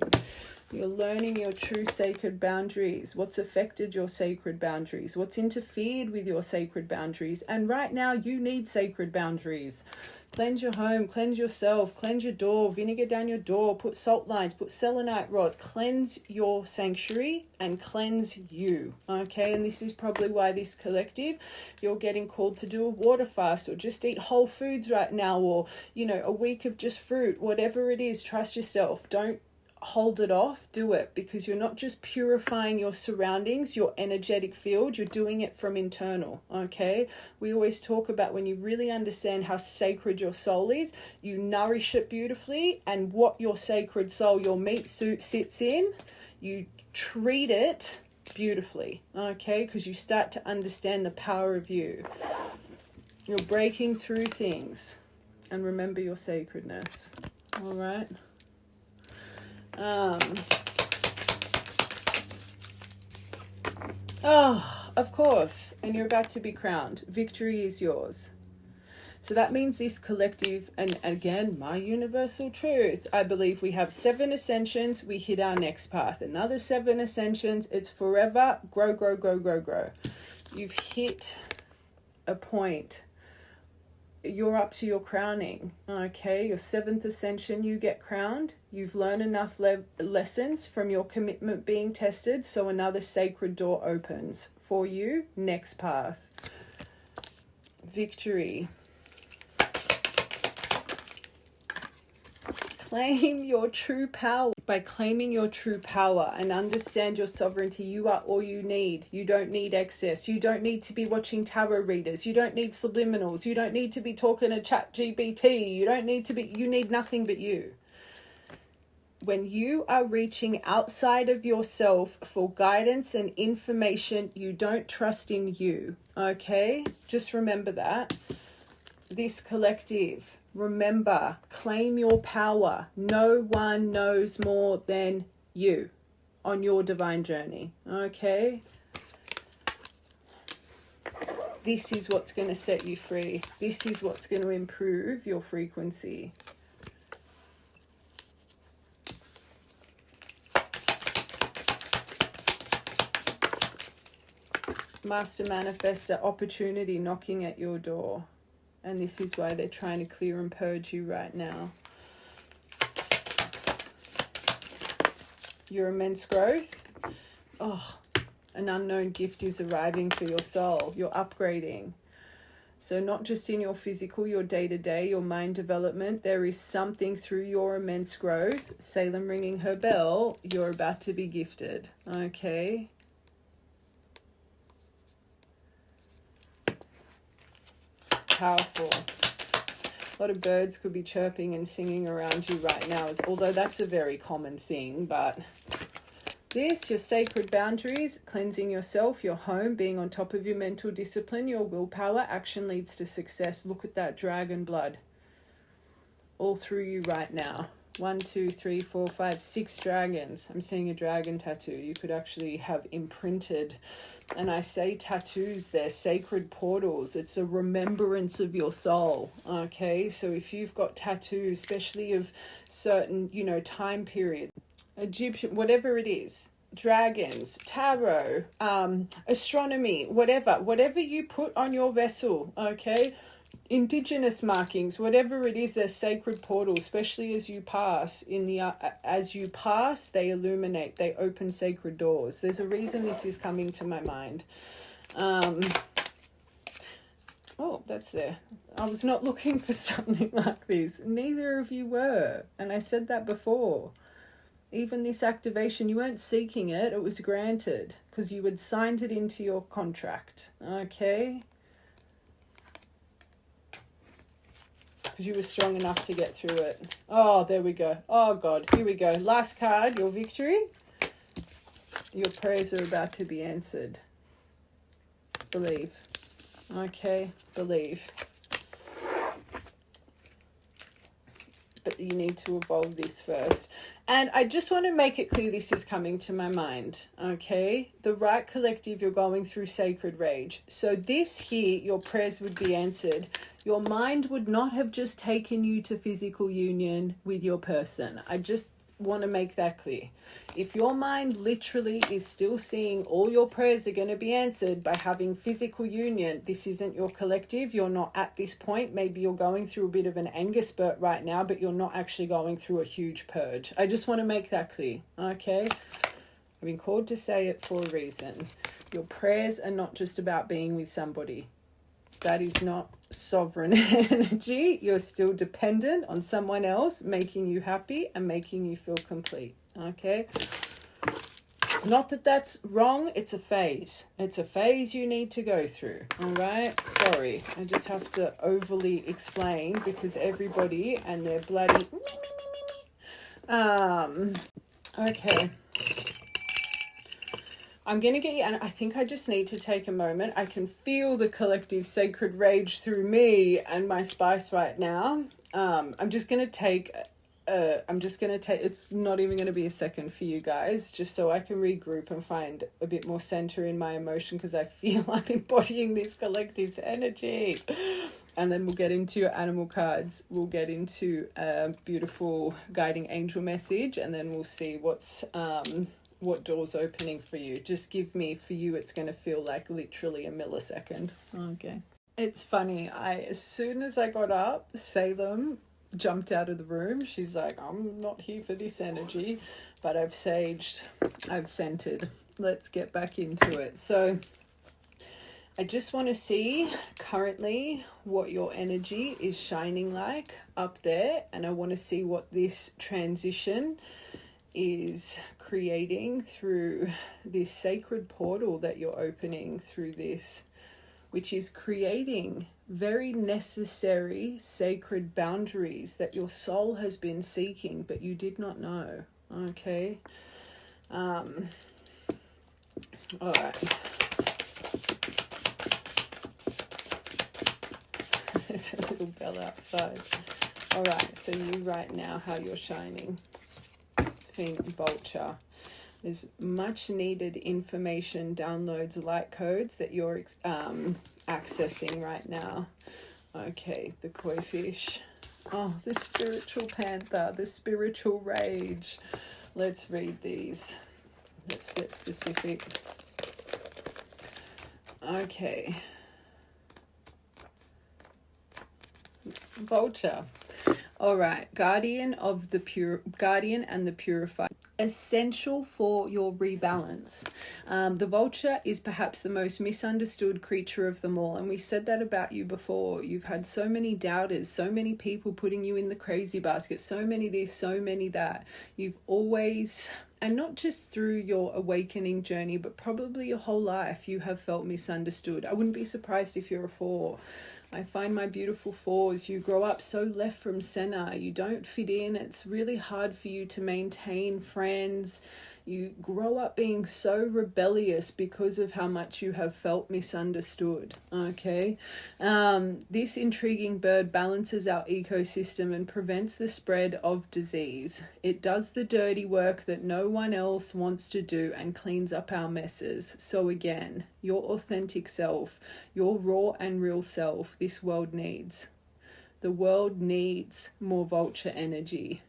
Speaker 1: You're learning your true sacred boundaries. What's affected your sacred boundaries? What's interfered with your sacred boundaries? And right now, you need sacred boundaries. Cleanse your home, cleanse yourself, cleanse your door, vinegar down your door, put salt lines, put selenite rod, cleanse your sanctuary and cleanse you, okay? And this is probably why this collective, you're getting called to do a water fast or just eat whole foods right now, or, you know, a week of just fruit, whatever it is. Trust yourself. Don't hold it off. Do it, because you're not just purifying your surroundings, your energetic field, you're doing it from internal, okay? We always talk about when you really understand how sacred your soul is, you nourish it beautifully, and what your sacred soul, your meat suit sits in, you treat it beautifully, okay? Because you start to understand the power of you. You're breaking through things, and remember your sacredness, all right? Of course, and you're about to be crowned. Victory is yours. So that means this collective, and again, my universal truth, I believe we have 7 ascensions, we hit our next path. Another 7 ascensions, it's forever, grow, grow, grow, grow, grow. You've hit a point. You're up to your crowning, okay? Your 7th ascension, you get crowned. You've learned enough lessons from your commitment being tested, so another sacred door opens for you. Next path. Victory. Claim your true power. By claiming your true power and understand your sovereignty, you are all you need. You don't need excess. You don't need to be watching tarot readers. You don't need subliminals. You don't need to be talking to ChatGPT. You need nothing but you. When you are reaching outside of yourself for guidance and information, you don't trust in you, okay? Just remember that. This collective, remember, claim your power. No one knows more than you on your divine journey, okay? This is what's going to set you free. This is what's going to improve your frequency. Master Manifestor, opportunity knocking at your door. And this is why they're trying to clear and purge you right now. Your immense growth. Oh, an unknown gift is arriving for your soul. You're upgrading. So not just in your physical, your day-to-day, your mind development, there is something through your immense growth. Salem ringing her bell, you're about to be gifted. Okay? Powerful. A lot of birds could be chirping and singing around you right now, although that's a very common thing. But this, your sacred boundaries, cleansing yourself, your home, being on top of your mental discipline, your willpower, action leads to success. Look at that dragon blood all through you right now. 1, 2, 3, 4, 5, 6 dragons. I'm seeing a dragon tattoo. You could actually have imprinted. And I say tattoos, they're sacred portals. It's a remembrance of your soul, okay? So if you've got tattoos, especially of certain, time period, Egyptian, whatever it is, dragons, tarot, astronomy, whatever you put on your vessel, okay? Indigenous markings, whatever it is, they're sacred portals, especially as you pass as you pass, they illuminate, they open sacred doors. There's a reason this is coming to my mind. Oh, that's there. I was not looking for something like this. Neither of you were. And I said that before. Even this activation, you weren't seeking it. It was granted because you had signed it into your contract. Okay. Because you were strong enough to get through it. Oh, there we go. Oh, God. Here we go. Last card, your victory. Your prayers are about to be answered. Believe. Okay, believe. But you need to evolve this first. And I just want to make it clear this is coming to my mind, okay? The right collective, you're going through sacred rage. So this here, your prayers would be answered. Your mind would not have just taken you to physical union with your person. I just want to make that clear. If your mind literally is still seeing all your prayers are going to be answered by having physical union, this isn't your collective. You're not at this point. Maybe you're going through a bit of an anger spurt right now, but you're not actually going through a huge purge. I just want to make that clear, okay? I've been called to say it for a reason. Your prayers are not just about being with somebody. That is not sovereign energy. You're still dependent on someone else making you happy and making you feel complete. Okay? Not that that's wrong. It's a phase. It's a phase you need to go through. All right? Sorry. I just have to overly explain because everybody and their bloody... Okay. I'm going to get you, and I think I just need to take a moment. I can feel the collective sacred rage through me and my spice right now. I'm just going to take, it's not even going to be a second for you guys, just so I can regroup and find a bit more center in my emotion because I feel I'm embodying this collective's energy. And then we'll get into your animal cards. We'll get into a beautiful guiding angel message, and then we'll see what door's opening for you. Just give me, for you, it's going to feel like literally a millisecond. Okay. It's funny. As soon as I got up, Salem jumped out of the room. She's like, I'm not here for this energy, but I've saged, I've scented. Let's get back into it. So I just want to see currently what your energy is shining like up there. And I want to see what this transition is creating through this sacred portal that you're opening through this, which is creating very necessary sacred boundaries that your soul has been seeking, but you did not know. Okay. All right. There's a little bell outside. All right. So you right now, how you're shining. Vulture. There's much needed information, downloads, light codes that you're accessing right now. Okay, the koi fish. Oh, the spiritual panther, the spiritual rage. Let's read these. Let's get specific. Okay. Vulture. All right, guardian and the purifier. Essential for your rebalance. The vulture is perhaps the most misunderstood creature of them all. And we said that about you before. You've had so many doubters, so many people putting you in the crazy basket, so many this, so many that. You've always, and not just through your awakening journey, but probably your whole life, you have felt misunderstood. I wouldn't be surprised if you're a 4. I find my beautiful 4s, you grow up so left from center. You don't fit in. It's really hard for you to maintain friends. You grow up being so rebellious because of how much you have felt misunderstood. Okay. This intriguing bird balances our ecosystem and prevents the spread of disease. It does the dirty work that no one else wants to do and cleans up our messes. So again, your authentic self, your raw and real self, this world needs. The world needs more vulture energy.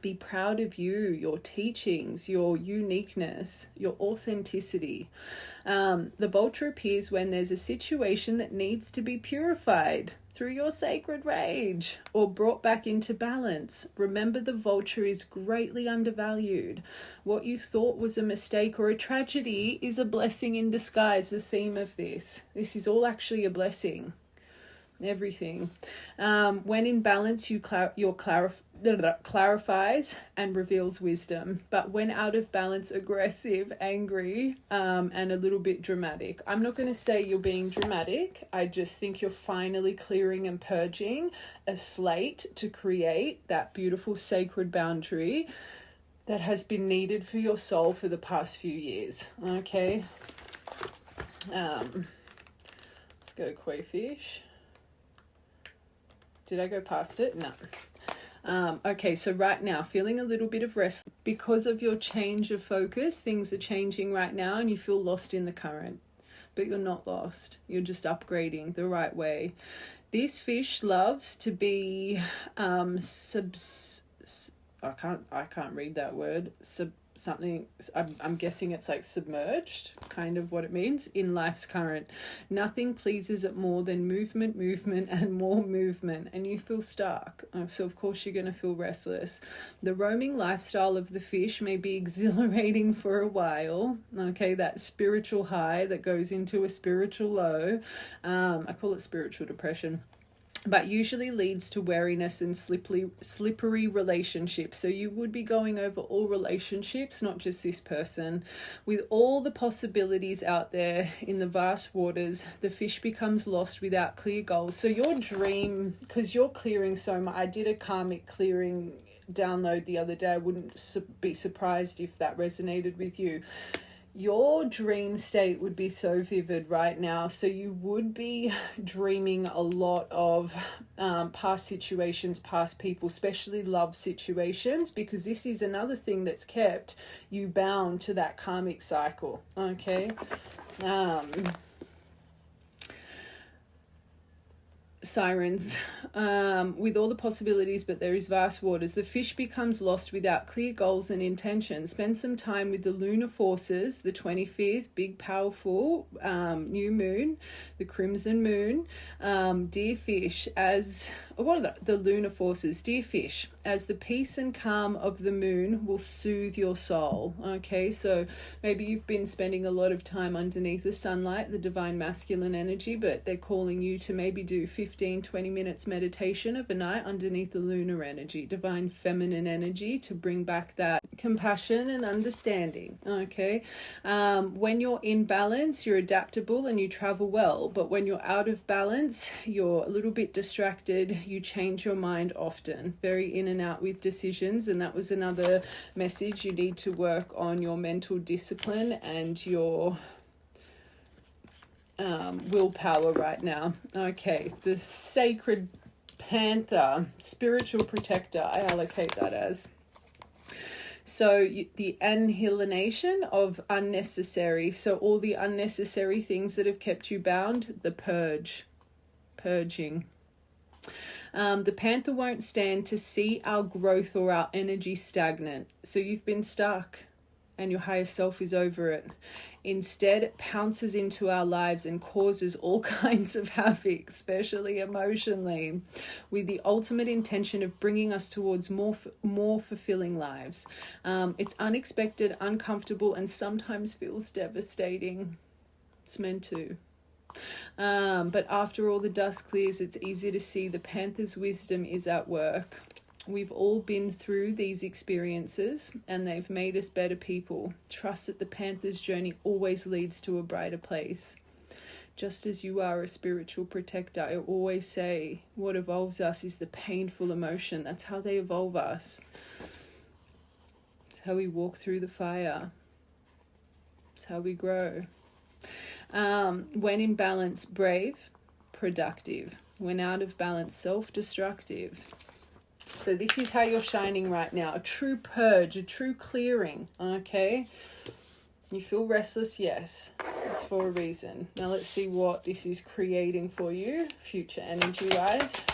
Speaker 1: Be proud of you, your teachings, your uniqueness, your authenticity. The vulture appears when there's a situation that needs to be purified through your sacred rage or brought back into balance. Remember, the vulture is greatly undervalued. What you thought was a mistake or a tragedy is a blessing in disguise, the theme of this. This is all actually a blessing. Everything. When in balance, clarifies and reveals wisdom. But when out of balance, aggressive, angry, and a little bit dramatic. I'm not going to say you're being dramatic. I just think you're finally clearing and purging a slate to create that beautiful sacred boundary that has been needed for your soul for the past few years. Okay. Let's go koi fish. Did I go past it? No. Okay, so right now, feeling a little bit of rest because of your change of focus. Things are changing right now and you feel lost in the current, but you're not lost. You're just upgrading the right way. This fish loves to be I can't read that word. I'm guessing it's like submerged, kind of what it means, in life's current. Nothing pleases it more than movement, and more movement, and you feel stuck. So of course you're going to feel restless. The roaming lifestyle of the fish may be exhilarating for a while. Okay, that spiritual high that goes into a spiritual low. I call it spiritual depression. But usually leads to wariness and slippery relationships. So you would be going over all relationships, not just this person. With all the possibilities out there in the vast waters, the fish becomes lost without clear goals. So your dream, because you're clearing so much, I did a karmic clearing download the other day. I wouldn't be surprised if that resonated with you. Your dream state would be so vivid right now. So you would be dreaming a lot of past situations, past people, especially love situations, because this is another thing that's kept you bound to that karmic cycle. Okay. Sirens, with all the possibilities, but there is vast waters. The fish becomes lost without clear goals and intentions. Spend some time with the lunar forces, the 25th, big, powerful new moon, the crimson moon. Dear fish, as what are the lunar forces? Dear fish, as the peace and calm of the moon will soothe your soul. Okay, so maybe you've been spending a lot of time underneath the sunlight, the divine masculine energy, but they're calling you to maybe do 15-20 minutes meditation of a night underneath the lunar energy, divine feminine energy, to bring back that compassion and understanding. Okay, when you're in balance, you're adaptable and you travel well, but when you're out of balance, you're a little bit distracted. You change your mind often, very in and out with decisions, and that was another message. You need to work on your mental discipline and your willpower right now. Okay, the sacred panther, spiritual protector, I allocate that as. So the annihilation of unnecessary, so all the unnecessary things that have kept you bound, the purging. The panther won't stand to see our growth or our energy stagnant. So you've been stuck and your higher self is over it. Instead, it pounces into our lives and causes all kinds of havoc, especially emotionally, with the ultimate intention of bringing us towards more fulfilling lives. It's unexpected, uncomfortable, and sometimes feels devastating. It's meant to. But after all the dust clears, it's easy to see the panther's wisdom is at work. We've all been through these experiences and they've made us better people. Trust that the panther's journey always leads to a brighter place. Just as you are a spiritual protector, I always say what evolves us is the painful emotion. That's how they evolve us. It's how we walk through the fire. It's how we grow. When in balance, brave, productive. When out of balance, self-destructive. So this is how you're shining right now. A true purge, a true clearing. Okay. You feel restless? Yes. It's for a reason. Now let's see what this is creating for you, future energy-wise.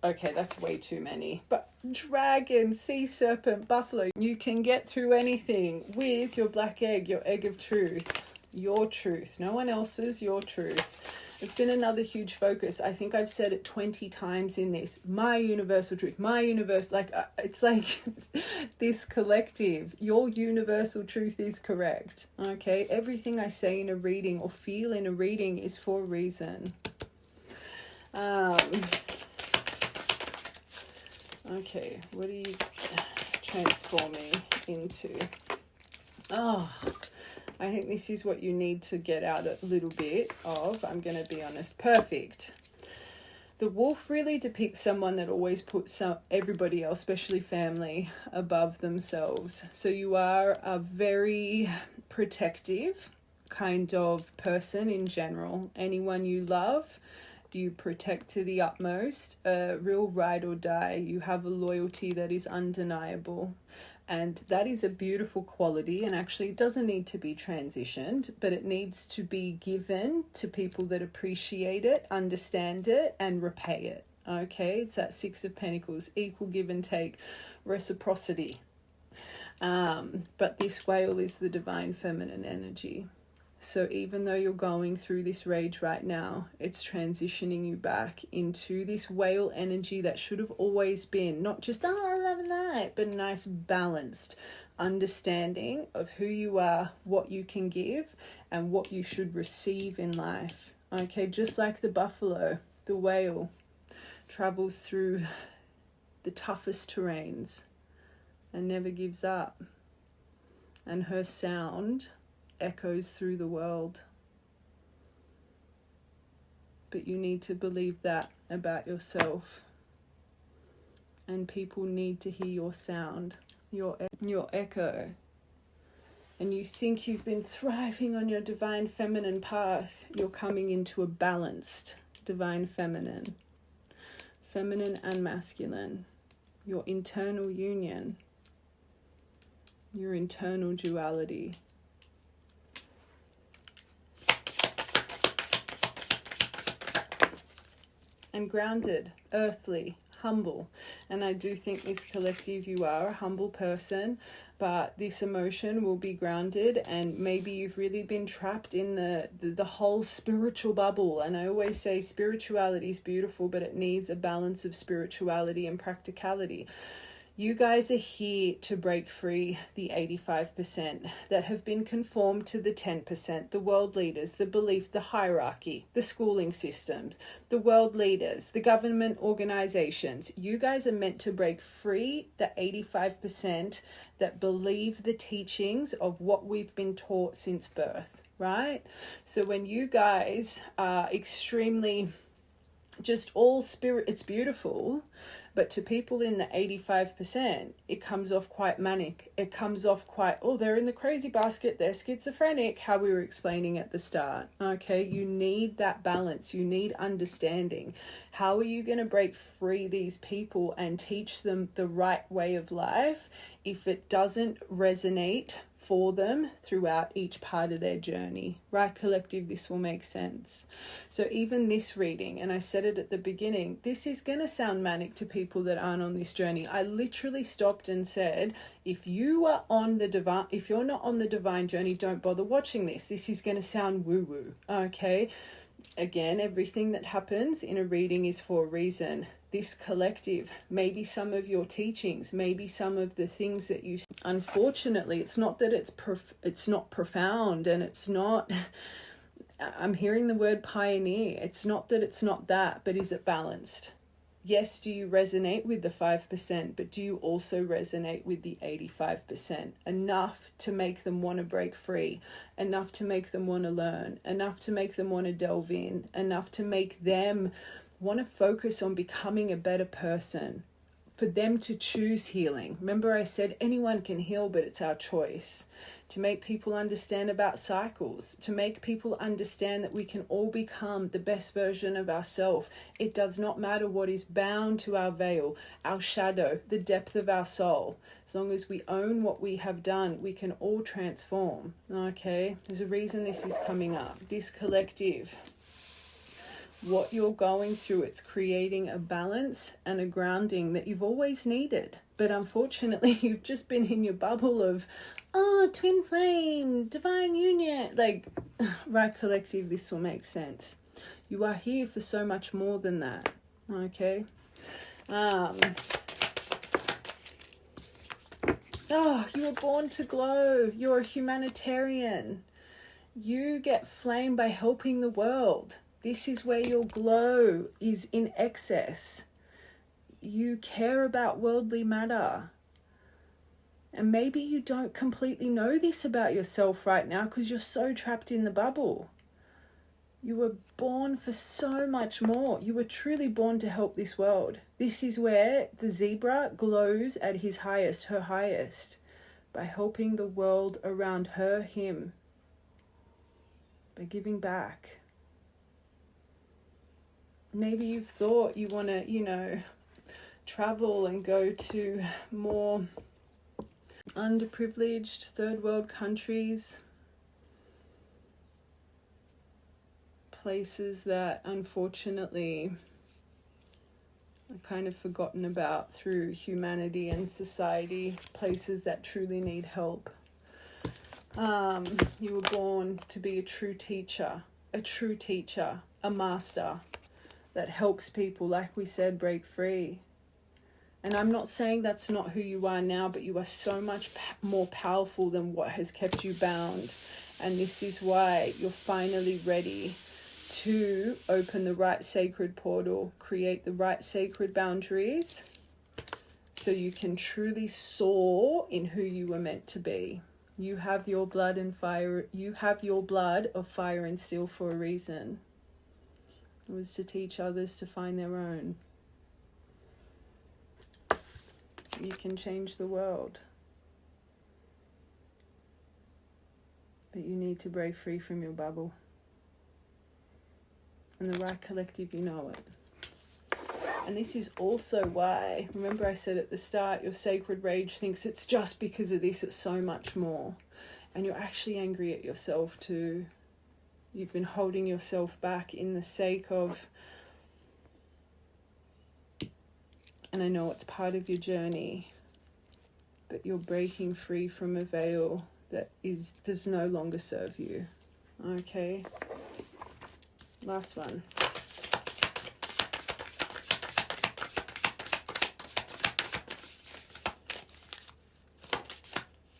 Speaker 1: Okay, that's way too many. But dragon, sea serpent, buffalo. You can get through anything with your black egg, your egg of truth. Your truth. No one else's, your truth. It's been another huge focus. I think I've said it 20 times in this. My universal truth. My universe. It's like this collective. Your universal truth is correct. Okay? Everything I say in a reading or feel in a reading is for a reason. Okay, what are you transforming into? Oh, I think this is what you need to get out a little bit of. I'm going to be honest. Perfect. The wolf really depicts someone that always puts everybody else, especially family, above themselves. So you are a very protective kind of person in general. Anyone you love, you protect to the utmost. A real ride or die. You have a loyalty that is undeniable. And that is a beautiful quality, and actually it doesn't need to be transitioned, but it needs to be given to people that appreciate it, understand it, and repay it. Okay, it's that Six of Pentacles, equal give and take, reciprocity. But this whale is the divine feminine energy. So even though you're going through this rage right now, it's transitioning you back into this whale energy that should have always been, not just, oh, I love that, but a nice balanced understanding of who you are, what you can give, and what you should receive in life. Okay, just like the buffalo, the whale travels through the toughest terrains and never gives up. And her sound echoes through the world. But you need to believe that about yourself. And people need to hear your sound, your echo. And you think you've been thriving on your divine feminine path. You're coming into a balanced divine feminine. Feminine and masculine. Your internal union. Your internal duality. And grounded, earthly, humble. And I do think this collective, you are a humble person, but this emotion will be grounded, and maybe you've really been trapped in the whole spiritual bubble. And I always say spirituality is beautiful, but it needs a balance of spirituality and practicality. You guys are here to break free the 85% that have been conformed to the 10%, the world leaders, the belief, the hierarchy, the schooling systems, the world leaders, the government organizations. You guys are meant to break free the 85% that believe the teachings of what we've been taught since birth, right? So when you guys are extremely just all spirit, it's beautiful. But to people in the 85%, it comes off quite manic. It comes off quite, oh, they're in the crazy basket, they're schizophrenic, how we were explaining at the start. Okay, you need that balance. You need understanding. How are you going to break free these people and teach them the right way of life if it doesn't resonate for them throughout each part of their journey? Right, collective, this will make sense. So even this reading, and I said it at the beginning, this is going to sound manic to people that aren't on this journey. I literally stopped and said, if you are on the divine, if you're not on the divine journey, don't bother watching this. This is going to sound woo-woo. Okay, again, everything that happens in a reading is for a reason. This collective, maybe some of your teachings, maybe some of the things that you, unfortunately, it's not that it's not profound, and it's not, I'm hearing the word pioneer. It's not that it's not that, but is it balanced? Yes, do you resonate with the 5%, but do you also resonate with the 85%? Enough to make them want to break free, enough to make them want to learn, enough to make them want to delve in, enough to make them want to focus on becoming a better person, for them to choose healing. Remember I said anyone can heal, but it's our choice. To make people understand about cycles, to make people understand that we can all become the best version of ourselves. It does not matter what is bound to our veil, our shadow, the depth of our soul. As long as we own what we have done, we can all transform. Okay, there's a reason this is coming up. This collective, what you're going through, it's creating a balance and a grounding that you've always needed. But unfortunately, you've just been in your bubble of, oh, twin flame, divine union. Like, right, collective, this will make sense. You are here for so much more than that. Okay. Oh, you were born to glow. You're a humanitarian. You get flame by helping the world. This is where your glow is in excess. you care about worldly matter. And maybe you don't completely know this about yourself right now because you're so trapped in the bubble. You were born for so much more. You were truly born to help this world. This is where the zebra glows at his highest, her highest, by helping the world around her, him, by giving back. Maybe you've thought you want to, travel and go to more underprivileged third world countries, places that unfortunately are kind of forgotten about through humanity and society, places that truly need help. You were born to be a true teacher, a master that helps people, like we said, break free. And I'm not saying that's not who you are now, but you are so much more powerful than what has kept you bound. And this is why you're finally ready to open the right sacred portal, create the right sacred boundaries, so you can truly soar in who you were meant to be. You have your blood and fire. You have your blood of fire and steel for a reason. It was to teach others to find their own. You can change the world. But you need to break free from your bubble. And the right collective, you know it. And this is also why, remember I said at the start, your sacred rage thinks it's just because of this, it's so much more. And you're actually angry at yourself too. You've been holding yourself back in the sake of, and I know it's part of your journey, but you're breaking free from a veil that does no longer serve you. Okay. Last one.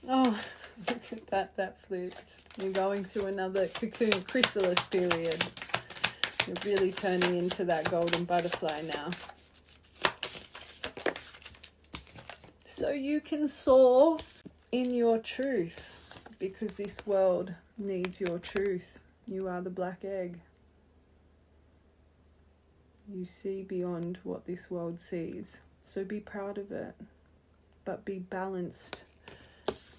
Speaker 1: Oh, look at that flipped. You're going through another cocoon chrysalis period. You're really turning into that golden butterfly now. So you can soar in your truth, because this world needs your truth. You are the black egg. You see beyond what this world sees. So be proud of it, but be balanced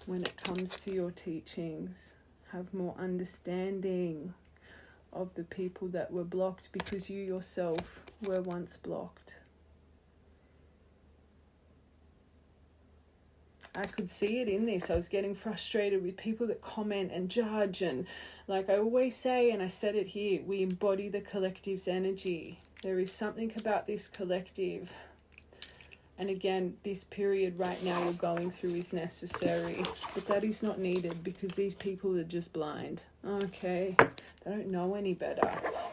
Speaker 1: when it comes to your teachings. Have more understanding of the people that were blocked, because you yourself were once blocked. I could see it in this. I was getting frustrated with people that comment and judge, and like I always say, and I said it here, we embody the collective's energy. There is something about this collective. And again, this period right now you're going through is necessary, but that is not needed, because these people are just blind. Okay, they don't know any better.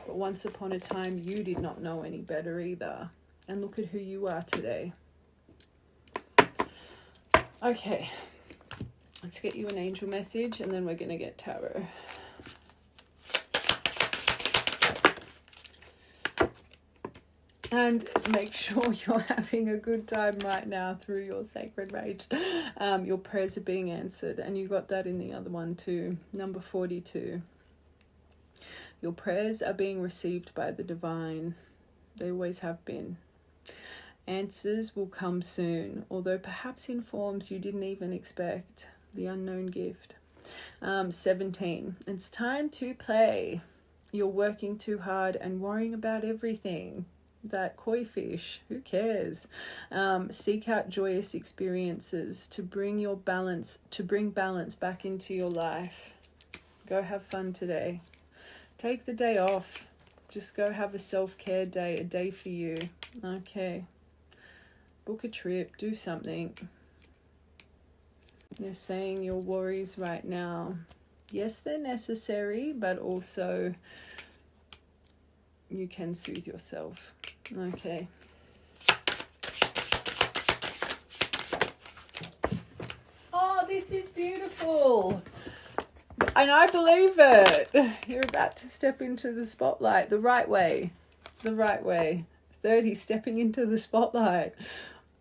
Speaker 1: But once upon a time, you did not know any better either. And look at who you are today. Okay, let's get you an angel message, and then we're going to get tarot. And make sure you're having a good time right now through your sacred rage. Your prayers are being answered. And you got that in the other one too. Number 42. Your prayers are being received by the divine. They always have been. Answers will come soon, although perhaps in forms you didn't even expect. The unknown gift. 17. It's time to play. You're working too hard and worrying about everything. That koi fish, who cares? Seek out joyous experiences to bring balance back into your life. Go have fun today. Take the day off. Just go have a self-care day, a day for you. Okay. Book a trip, do something. They're saying your worries right now, yes, they're necessary, but also you can soothe yourself. Okay. Oh, this is beautiful. And I believe it. You're about to step into the spotlight the right way. The right way. 30, stepping into the spotlight.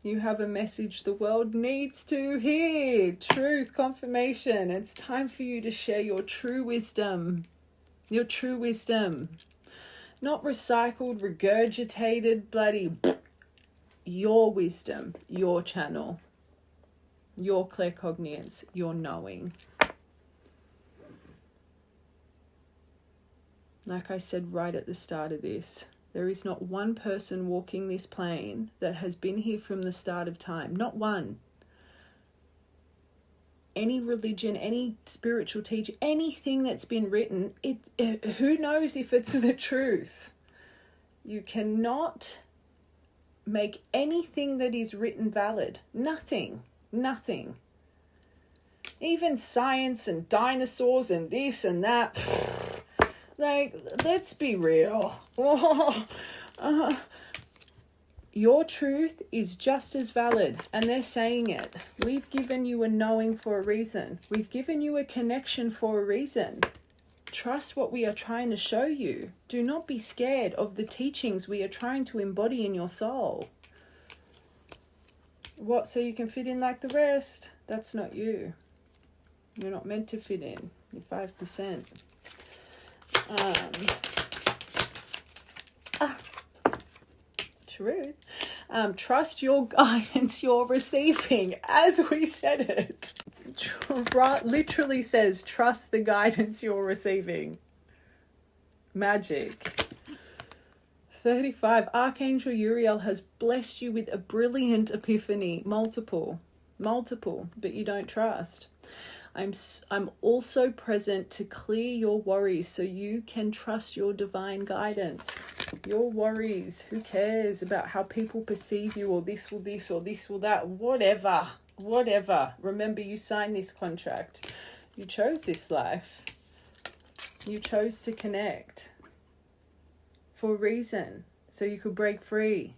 Speaker 1: You have a message the world needs to hear. Truth, confirmation. It's time for you to share your true wisdom. Your true wisdom. Not recycled, regurgitated, bloody... Your wisdom, your channel, your claircognizance, your knowing. Like I said right at the start of this, there is not one person walking this plane that has been here from the start of time. Not one. Any religion, any spiritual teaching, anything that's been written, who knows if it's the truth? You cannot make anything that is written valid. Nothing. Even science and dinosaurs and this and that. Like, let's be real. Your truth is just as valid, and they're saying it. We've given you a knowing for a reason. We've given you a connection for a reason. Trust what we are trying to show you. Do not be scared of the teachings we are trying to embody in your soul. What, so you can fit in like the rest? That's not you. You're not meant to fit in. You're 5%. Truth. Trust your guidance you're receiving. As we said it. Literally says, trust the guidance you're receiving. Magic. 35. Archangel Uriel has blessed you with a brilliant epiphany. Multiple, but you don't trust. I'm also present to clear your worries so you can trust your divine guidance. Your worries. Who cares about how people perceive you, or this will this or this will that? Whatever. Remember, you signed this contract. You chose this life. You chose to connect for a reason, so you could break free.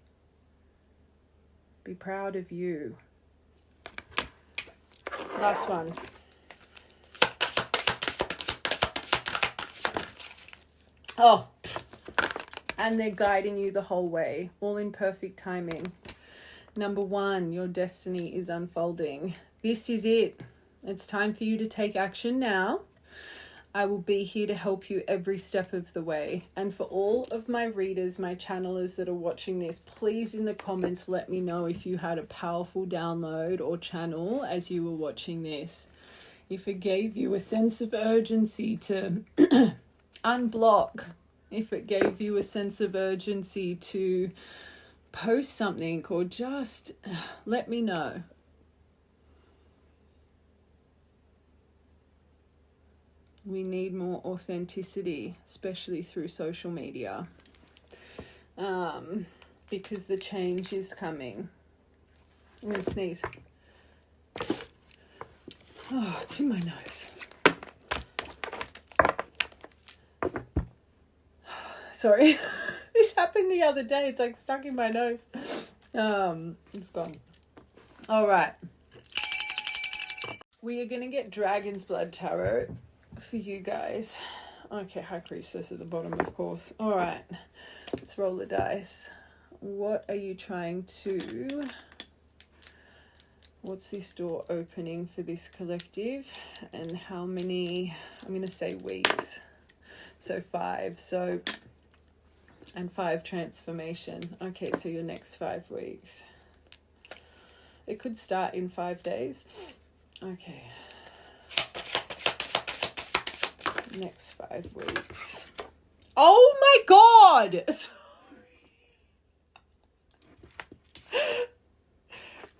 Speaker 1: Be proud of you. Last one. Oh, and they're guiding you the whole way, all in perfect timing. Number 1, your destiny is unfolding. This is it. It's time for you to take action now. I will be here to help you every step of the way. And for all of my readers, my channelers that are watching this, please in the comments let me know if you had a powerful download or channel as you were watching this. If it gave you a sense of urgency to unblock, if it gave you a sense of urgency to post something, or just let me know. We need more authenticity, especially through social media, because the change is coming. I'm going to sneeze. Oh, it's in my nose. Sorry. This happened the other day. It's like stuck in my nose. It's gone. All right. We are going to get Dragon's Blood Tarot for you guys. Okay, High Priestess at the bottom, of course. All right. Let's roll the dice. What are you trying to... What's this door opening for this collective? And how many... I'm going to say weeks. So 5. So... And 5 transformation. Okay, so your next 5 weeks. It could start in 5 days. Okay. Next 5 weeks. Oh my God!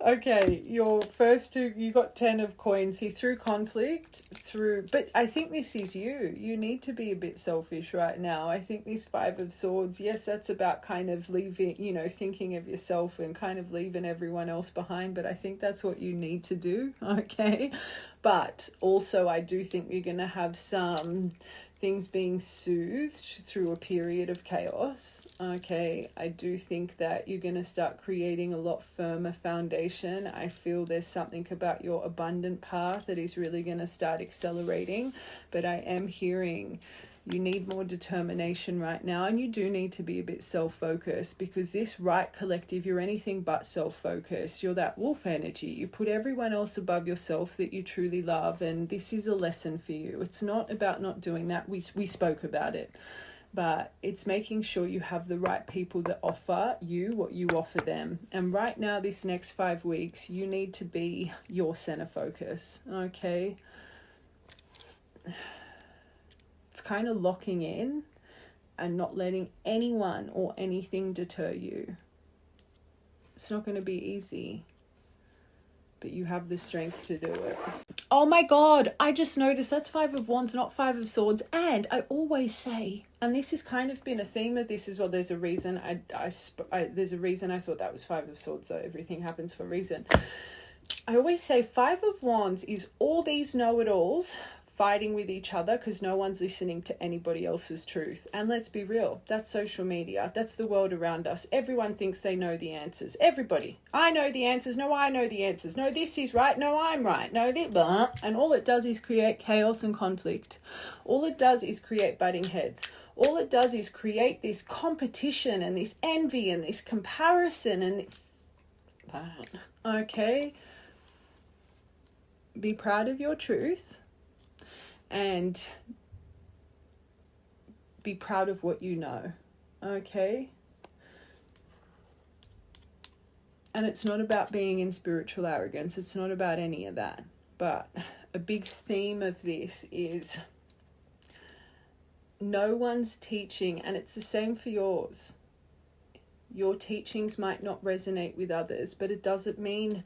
Speaker 1: Okay, your first 2, you got 10 of coins here, through conflict, but I think this is you. You need to be a bit selfish right now. I think this 5 of Swords, yes, that's about kind of leaving, thinking of yourself and kind of leaving everyone else behind, but I think that's what you need to do, okay? But also I do think you're going to have some things being soothed through a period of chaos. Okay, I do think that you're going to start creating a lot firmer foundation. I feel there's something about your abundant path that is really going to start accelerating, but I am hearing You need more determination right now, and you do need to be a bit self-focused, because this right collective, you're anything but self-focused. You're that wolf energy. You put everyone else above yourself that you truly love, and this is a lesson for you. It's not about not doing that. We spoke about it. But it's making sure you have the right people that offer you what you offer them. And right now, this next 5 weeks, you need to be your center focus, okay? It's kind of locking in and not letting anyone or anything deter you. It's not going to be easy, but you have the strength to do it. Oh my God, I just noticed that's 5 of Wands, not 5 of Swords. And I always say, and this has kind of been a theme of this as well. There's a reason there's a reason I thought that was 5 of Swords. So everything happens for a reason. I always say 5 of Wands is all these know-it-alls fighting with each other because no one's listening to anybody else's truth. And let's be real, that's social media. That's the world around us. Everyone thinks they know the answers. Everybody. I know the answers. No, I know the answers. No, this is right. No, I'm right. No, this, blah. And all it does is create chaos and conflict. All it does is create butting heads. All it does is create this competition and this envy and this comparison and that. Okay? Be proud of your truth. And be proud of what you know, okay? And it's not about being in spiritual arrogance. It's not about any of that. But a big theme of this is no one's teaching, and it's the same for yours. Your teachings might not resonate with others, but it doesn't mean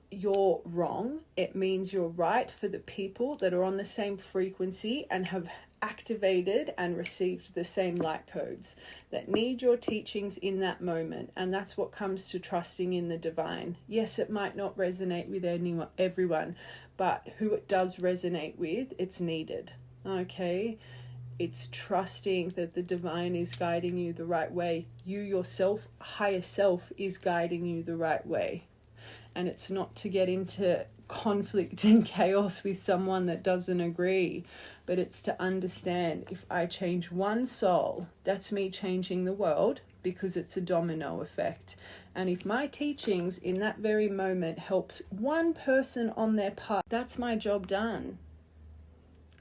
Speaker 1: you're wrong. It means you're right for the people that are on the same frequency and have activated and received the same light codes that need your teachings in that moment. And that's what comes to trusting in the divine. Yes, it might not resonate with everyone, but who it does resonate with, it's needed. Okay? It's trusting that the divine is guiding you the right way. You yourself, higher self, is guiding you the right way. And it's not to get into conflict and chaos with someone that doesn't agree, but it's to understand, if I change one soul, that's me changing the world, because it's a domino effect. And if my teachings in that very moment helps one person on their path, that's my job done.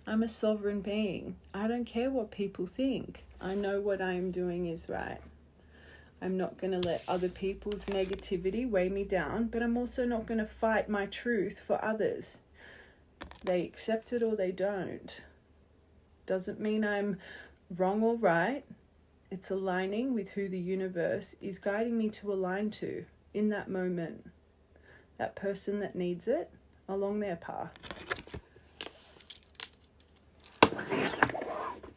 Speaker 1: I'm a sovereign being. I don't care what people think. I know what I am doing is right. I'm not going to let other people's negativity weigh me down, but I'm also not going to fight my truth for others. They accept it or they don't. Doesn't mean I'm wrong or right. It's aligning with who the universe is guiding me to align to in that moment. That person that needs it along their path.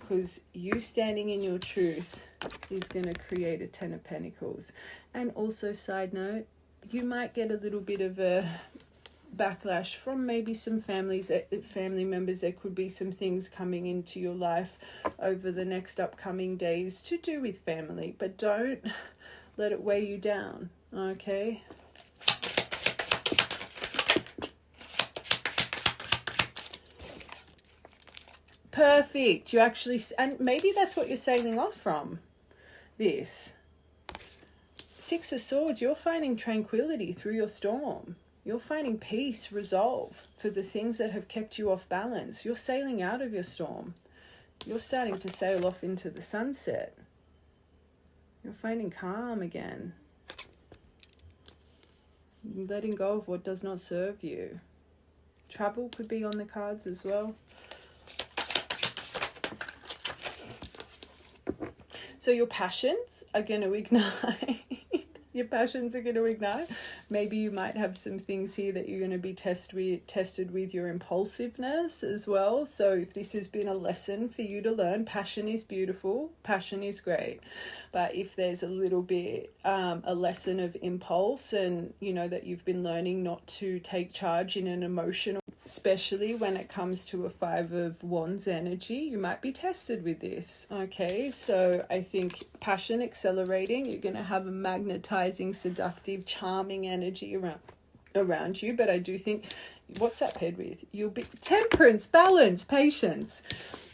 Speaker 1: Because you standing in your truth is going to create a 10 of Pentacles. And also, side note, you might get a little bit of a backlash from maybe some family members. There could be some things coming into your life over the next upcoming days to do with family, but don't let it weigh you down, okay? Perfect. You actually, and maybe that's what you're sailing off from. This 6 of Swords, you're finding tranquility through your storm. You're finding peace, resolve for the things that have kept you off balance. You're sailing out of your storm. You're starting to sail off into the sunset. You're finding calm again. You're letting go of what does not serve you. Travel could be on the cards as well. So your passions are going to ignite. Your passions are going to ignite. Maybe you might have some things here that you're going to be tested with your impulsiveness as well. So if this has been a lesson for you to learn, passion is beautiful. Passion is great. But if there's a little bit a lesson of impulse, and you know that you've been learning not to take charge in an emotional, especially when it comes to a 5 of Wands energy, you might be tested with this. Okay, so I think passion accelerating, you're going to have a magnetizing, seductive, charming energy around you. But I do think, what's that paired with? You'll be temperance, balance, patience.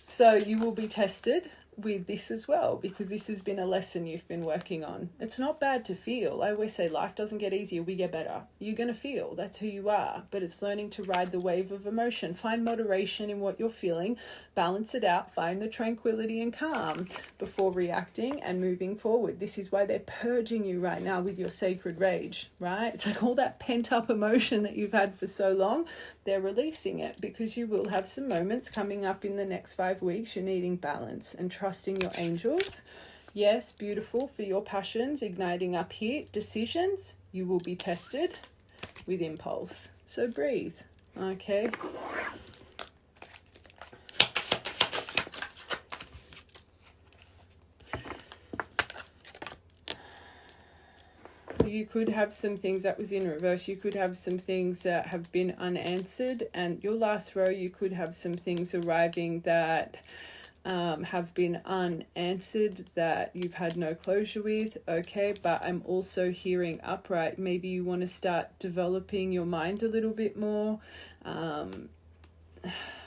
Speaker 1: So you will be tested with this as well, because this has been a lesson you've been working on. It's not bad to feel. I always say life doesn't get easier, we get better. You're going to feel, that's who you are, but it's learning to ride the wave of emotion. Find moderation in what you're feeling, balance it out, find the tranquility and calm before reacting and moving forward. This is why they're purging you right now with your sacred rage, right? It's like all that pent up emotion that you've had for so long, they're releasing it, because you will have some moments coming up in the next 5 weeks. You're needing balance and trusting your angels. Yes, beautiful for your passions, igniting up here. Decisions, you will be tested with impulse. So breathe, okay? You could have some things that was in reverse. You could have some things that have been unanswered. And your last row, you could have some things arriving that have been unanswered, that you've had no closure with. Okay, but I'm also hearing upright. Maybe you want to start developing your mind a little bit more.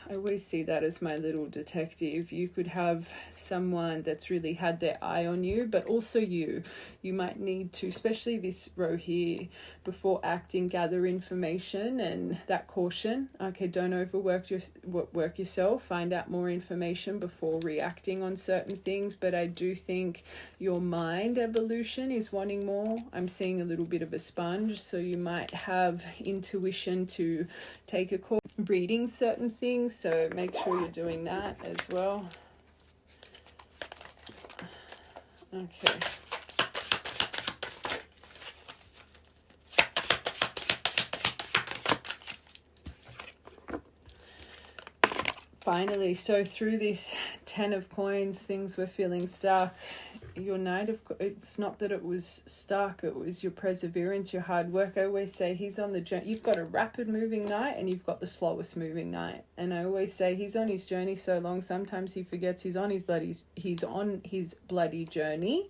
Speaker 1: I always see that as my little detective. You could have someone that's really had their eye on you, but also you might need to, especially this row here, before acting, gather information and that caution. Okay, don't overwork work yourself. Find out more information before reacting on certain things. But I do think your mind evolution is wanting more. I'm seeing a little bit of a sponge, so you might have intuition to take a course reading certain things, so make sure you're doing that as well. Okay. Finally, so through this 10 of coins, things were feeling stuck. Your Knight of, it's not that it was stuck, it was your perseverance, your hard work. I always say he's on the journey. You've got a rapid moving knight and you've got the slowest moving knight. And I always say he's on his journey so long, sometimes he forgets he's on his bloody journey.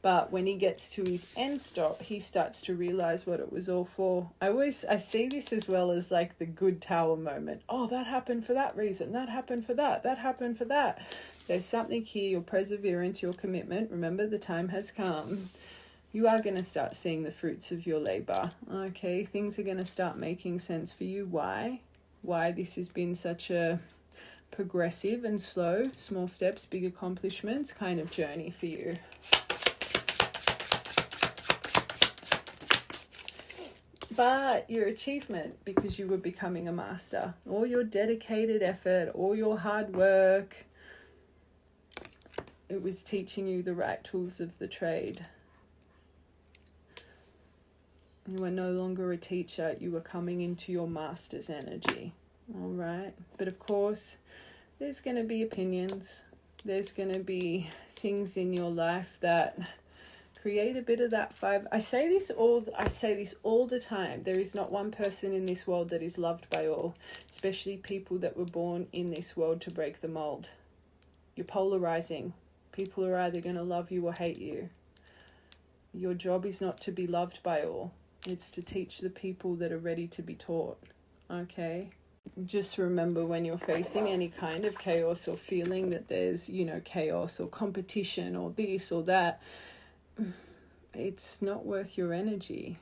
Speaker 1: But when he gets to his end stop, he starts to realize what it was all for. I see this as well as like the good tower moment. Oh, that happened for that reason. That happened for that. That happened for that. There's something here, your perseverance, your commitment. Remember, the time has come. You are going to start seeing the fruits of your labor. Okay, things are going to start making sense for you. Why this has been such a progressive and slow, small steps, big accomplishments kind of journey for you. But your achievement, because you were becoming a master, all your dedicated effort, all your hard work, it was teaching you the right tools of the trade. You were no longer a teacher, you were coming into your master's energy. All right. But of course, there's going to be opinions. There's going to be things in your life that create a bit of that five. I say this all the time. There is not one person in this world that is loved by all, especially people that were born in this world to break the mold. You're polarizing. People are either going to love you or hate you. Your job is not to be loved by all. It's to teach the people that are ready to be taught. Okay? Just remember, when you're facing any kind of chaos or feeling that there's, chaos or competition or this or that, it's not worth your energy.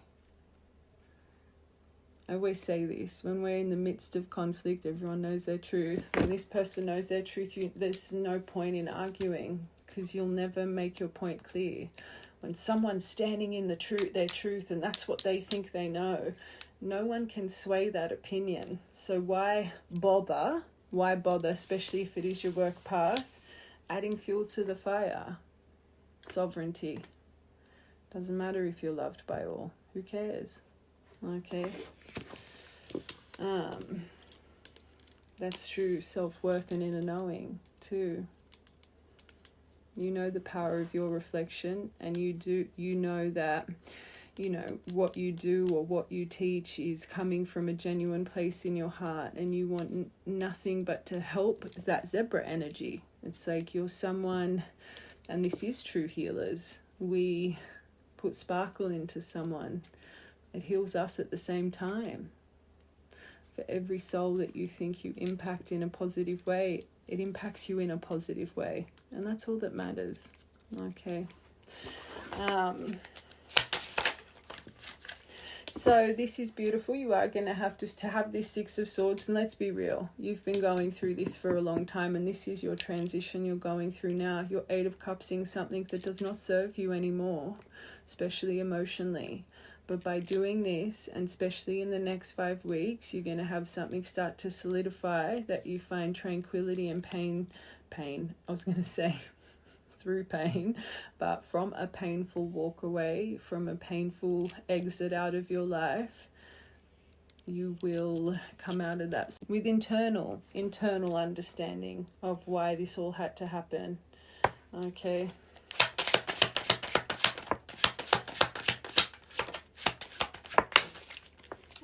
Speaker 1: I always say this, when we're in the midst of conflict, everyone knows their truth. When this person knows their truth, there's no point in arguing, because you'll never make your point clear. When someone's standing in their truth, and that's what they think they know, no one can sway that opinion. So why bother, especially if it is your work path, adding fuel to the fire? Sovereignty. Doesn't matter if you're loved by all. Who cares? Okay. That's true self-worth and inner knowing too. You know the power of your reflection, and you know that, what you do or what you teach is coming from a genuine place in your heart, and you want nothing but to help. That zebra energy. It's like you're someone, and this is true healers. We put sparkle into someone. It heals us at the same time. For every soul that you think you impact in a positive way, it impacts you in a positive way. And that's all that matters. Okay. So this is beautiful. You are going to have this Six of Swords. And let's be real. You've been going through this for a long time. And this is your transition you're going through now. Your Eight of Cups seeing something that does not serve you anymore, especially emotionally. But by doing this, and especially in the next 5 weeks, you're going to have something start to solidify, that you find tranquility and pain. I was going to say through pain, but from a painful walk away, from a painful exit out of your life, you will come out of that with internal understanding of why this all had to happen. Okay.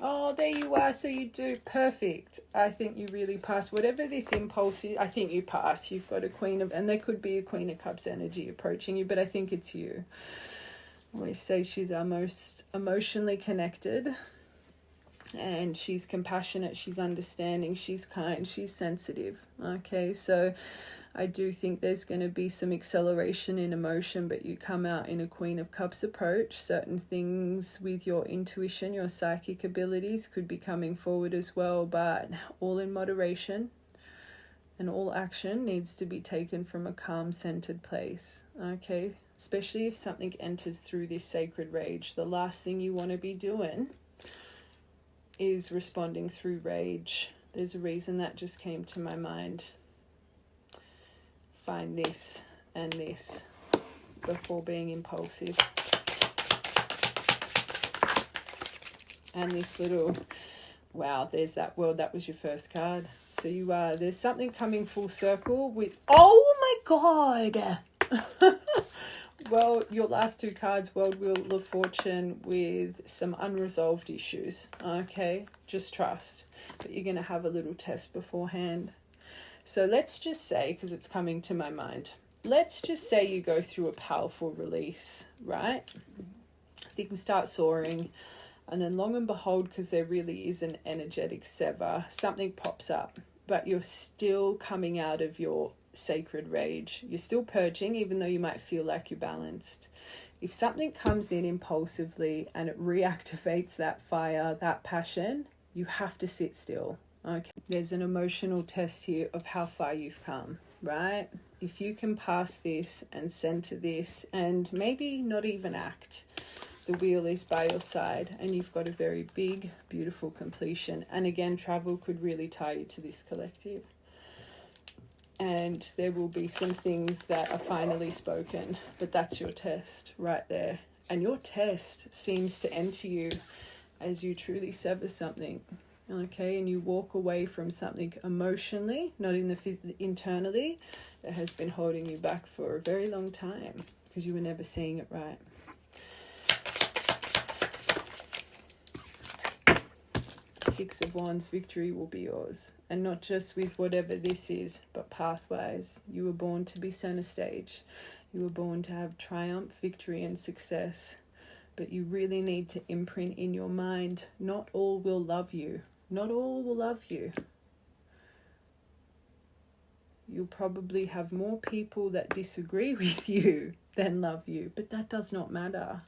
Speaker 1: Oh, there you are. So you do. Perfect. I think you really pass. Whatever this impulse is, I think you pass. You've got a Queen of, and there could be a Queen of Cups energy approaching you, but I think it's you. I always say she's our most emotionally connected, and she's compassionate, she's understanding, she's kind, she's sensitive. Okay, so I do think there's going to be some acceleration in emotion, but you come out in a Queen of Cups approach. Certain things with your intuition, your psychic abilities could be coming forward as well, but all in moderation, and all action needs to be taken from a calm, centered place. Okay, especially if something enters through this sacred rage. The last thing you want to be doing is responding through rage. There's a reason that just came to my mind. Find this and this before being impulsive. And this little, wow, there's that world. That was your first card. So you are, there's something coming full circle with, oh my God. Well, your last two cards, World, Wheel of Fortune, with some unresolved issues. Okay, just trust. But you're going to have a little test beforehand. So let's just say, because it's coming to my mind, let's just say you go through a powerful release, right? Things start soaring, and then long and behold, because there really is an energetic sever, something pops up, but you're still coming out of your sacred rage. You're still purging, even though you might feel like you're balanced. If something comes in impulsively and it reactivates that fire, that passion, you have to sit still. Okay, there's an emotional test here of how far you've come, right? If you can pass this and center this and maybe not even act, the wheel is by your side and you've got a very big, beautiful completion. And again, travel could really tie you to this collective. And there will be some things that are finally spoken, but that's your test right there. And your test seems to enter you as you truly sever something. Okay, and you walk away from something emotionally, not in the internally, that has been holding you back for a very long time because you were never seeing it right. Six of Wands, victory will be yours. And not just with whatever this is, but pathways. You were born to be center stage. You were born to have triumph, victory, and success. But you really need to imprint in your mind, not all will love you. Not all will love you. You'll probably have more people that disagree with you than love you, but that does not matter.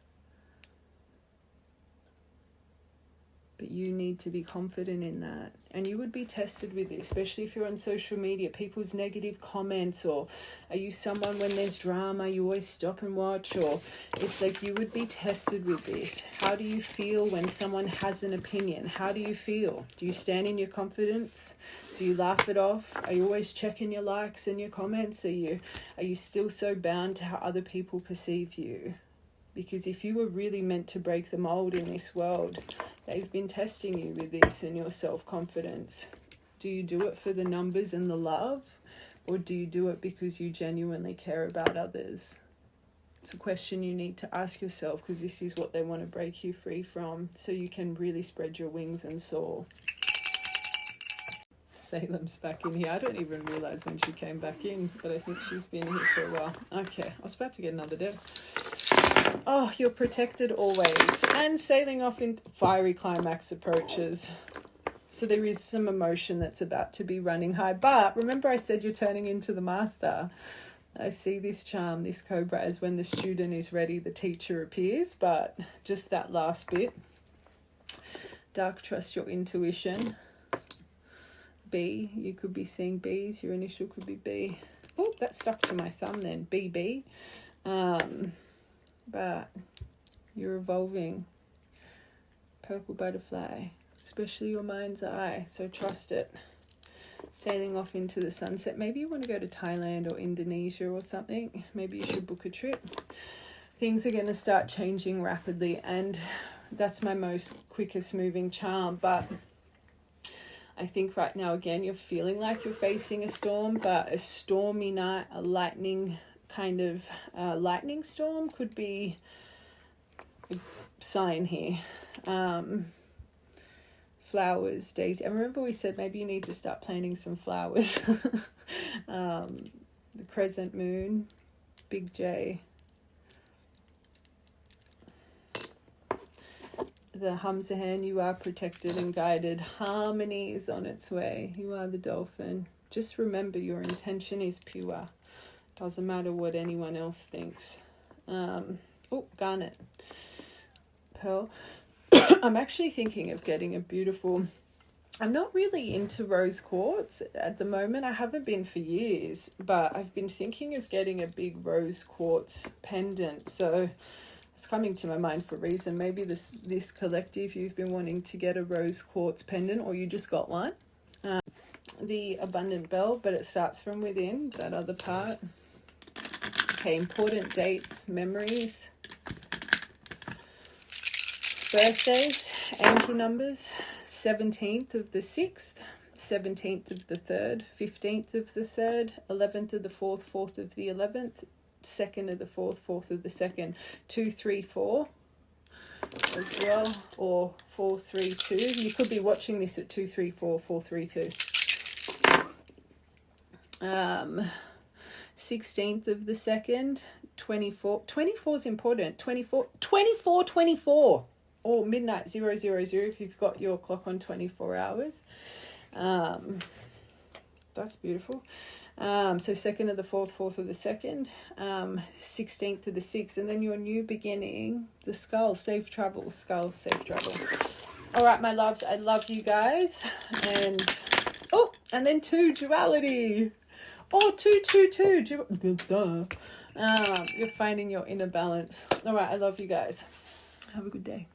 Speaker 1: But you need to be confident in that. And you would be tested with it, especially if you're on social media, people's negative comments, or are you someone when there's drama, you always stop and watch, or it's like you would be tested with this. How do you feel when someone has an opinion? How do you feel? Do you stand in your confidence? Do you laugh it off? Are you always checking your likes and your comments? Are you still so bound to how other people perceive you? Because if you were really meant to break the mold in this world, they've been testing you with this and your self-confidence. Do you do it for the numbers and the love? Or do you do it because you genuinely care about others? It's a question you need to ask yourself, because this is what they want to break you free from, so you can really spread your wings and soar. Salem's back in here. I don't even realise when she came back in, but I think she's been here for a while. Okay, I was about to get another deck. Oh, you're protected always. And sailing off in fiery climax approaches. So there is some emotion that's about to be running high. But remember I said you're turning into the master. I see this charm, this cobra, as when the student is ready, the teacher appears. But just that last bit. Dark, trust your intuition. B, you could be seeing B's. Your initial could be B. Oh, that stuck to my thumb then. BB. But you're evolving. Purple butterfly. Especially your mind's eye. So trust it. Sailing off into the sunset. Maybe you want to go to Thailand or Indonesia or something. Maybe you should book a trip. Things are going to start changing rapidly, and that's my most quickest moving charm. But I think right now, again, you're feeling like you're facing a storm, but a stormy night, a lightning kind of lightning storm could be a sign here. Flowers, daisy. I remember we said maybe you need to start planting some flowers. The crescent moon, big J. The Hamzahan, you are protected and guided. Harmony is on its way. You are the dolphin. Just remember your intention is pure. Doesn't matter what anyone else thinks. Oh, garnet. Pearl. I'm actually thinking of getting a beautiful... I'm not really into rose quartz at the moment. I haven't been for years, but I've been thinking of getting a big rose quartz pendant. So it's coming to my mind for a reason. Maybe this collective, you've been wanting to get a rose quartz pendant, or you just got one. The abundant bell, but it starts from within, that other part. Okay, important dates, memories. Birthdays, angel numbers, 17th of the 6th, 17th of the 3rd, 15th of the 3rd, 11th of the 4th, 4th of the 11th, 2nd of the 4th, 4th of the 2nd, 2, 3, 4 as well, or 4, 3, 2. You could be watching this at 2, 3, 4, 4, 3, 2. 16th of the 2nd, 24. 24 is important. 24. Or midnight 000 if you've got your clock on 24 hours. That's beautiful. So 2nd of the 4th, 4th of the 2nd, 16th of the 6th, and then your new beginning, the skull, safe travel, skull, safe travel. All right, my loves, I love you guys. And then 2, duality. Oh, 2, 2, 2. You're finding your inner balance. All right, I love you guys. Have a good day.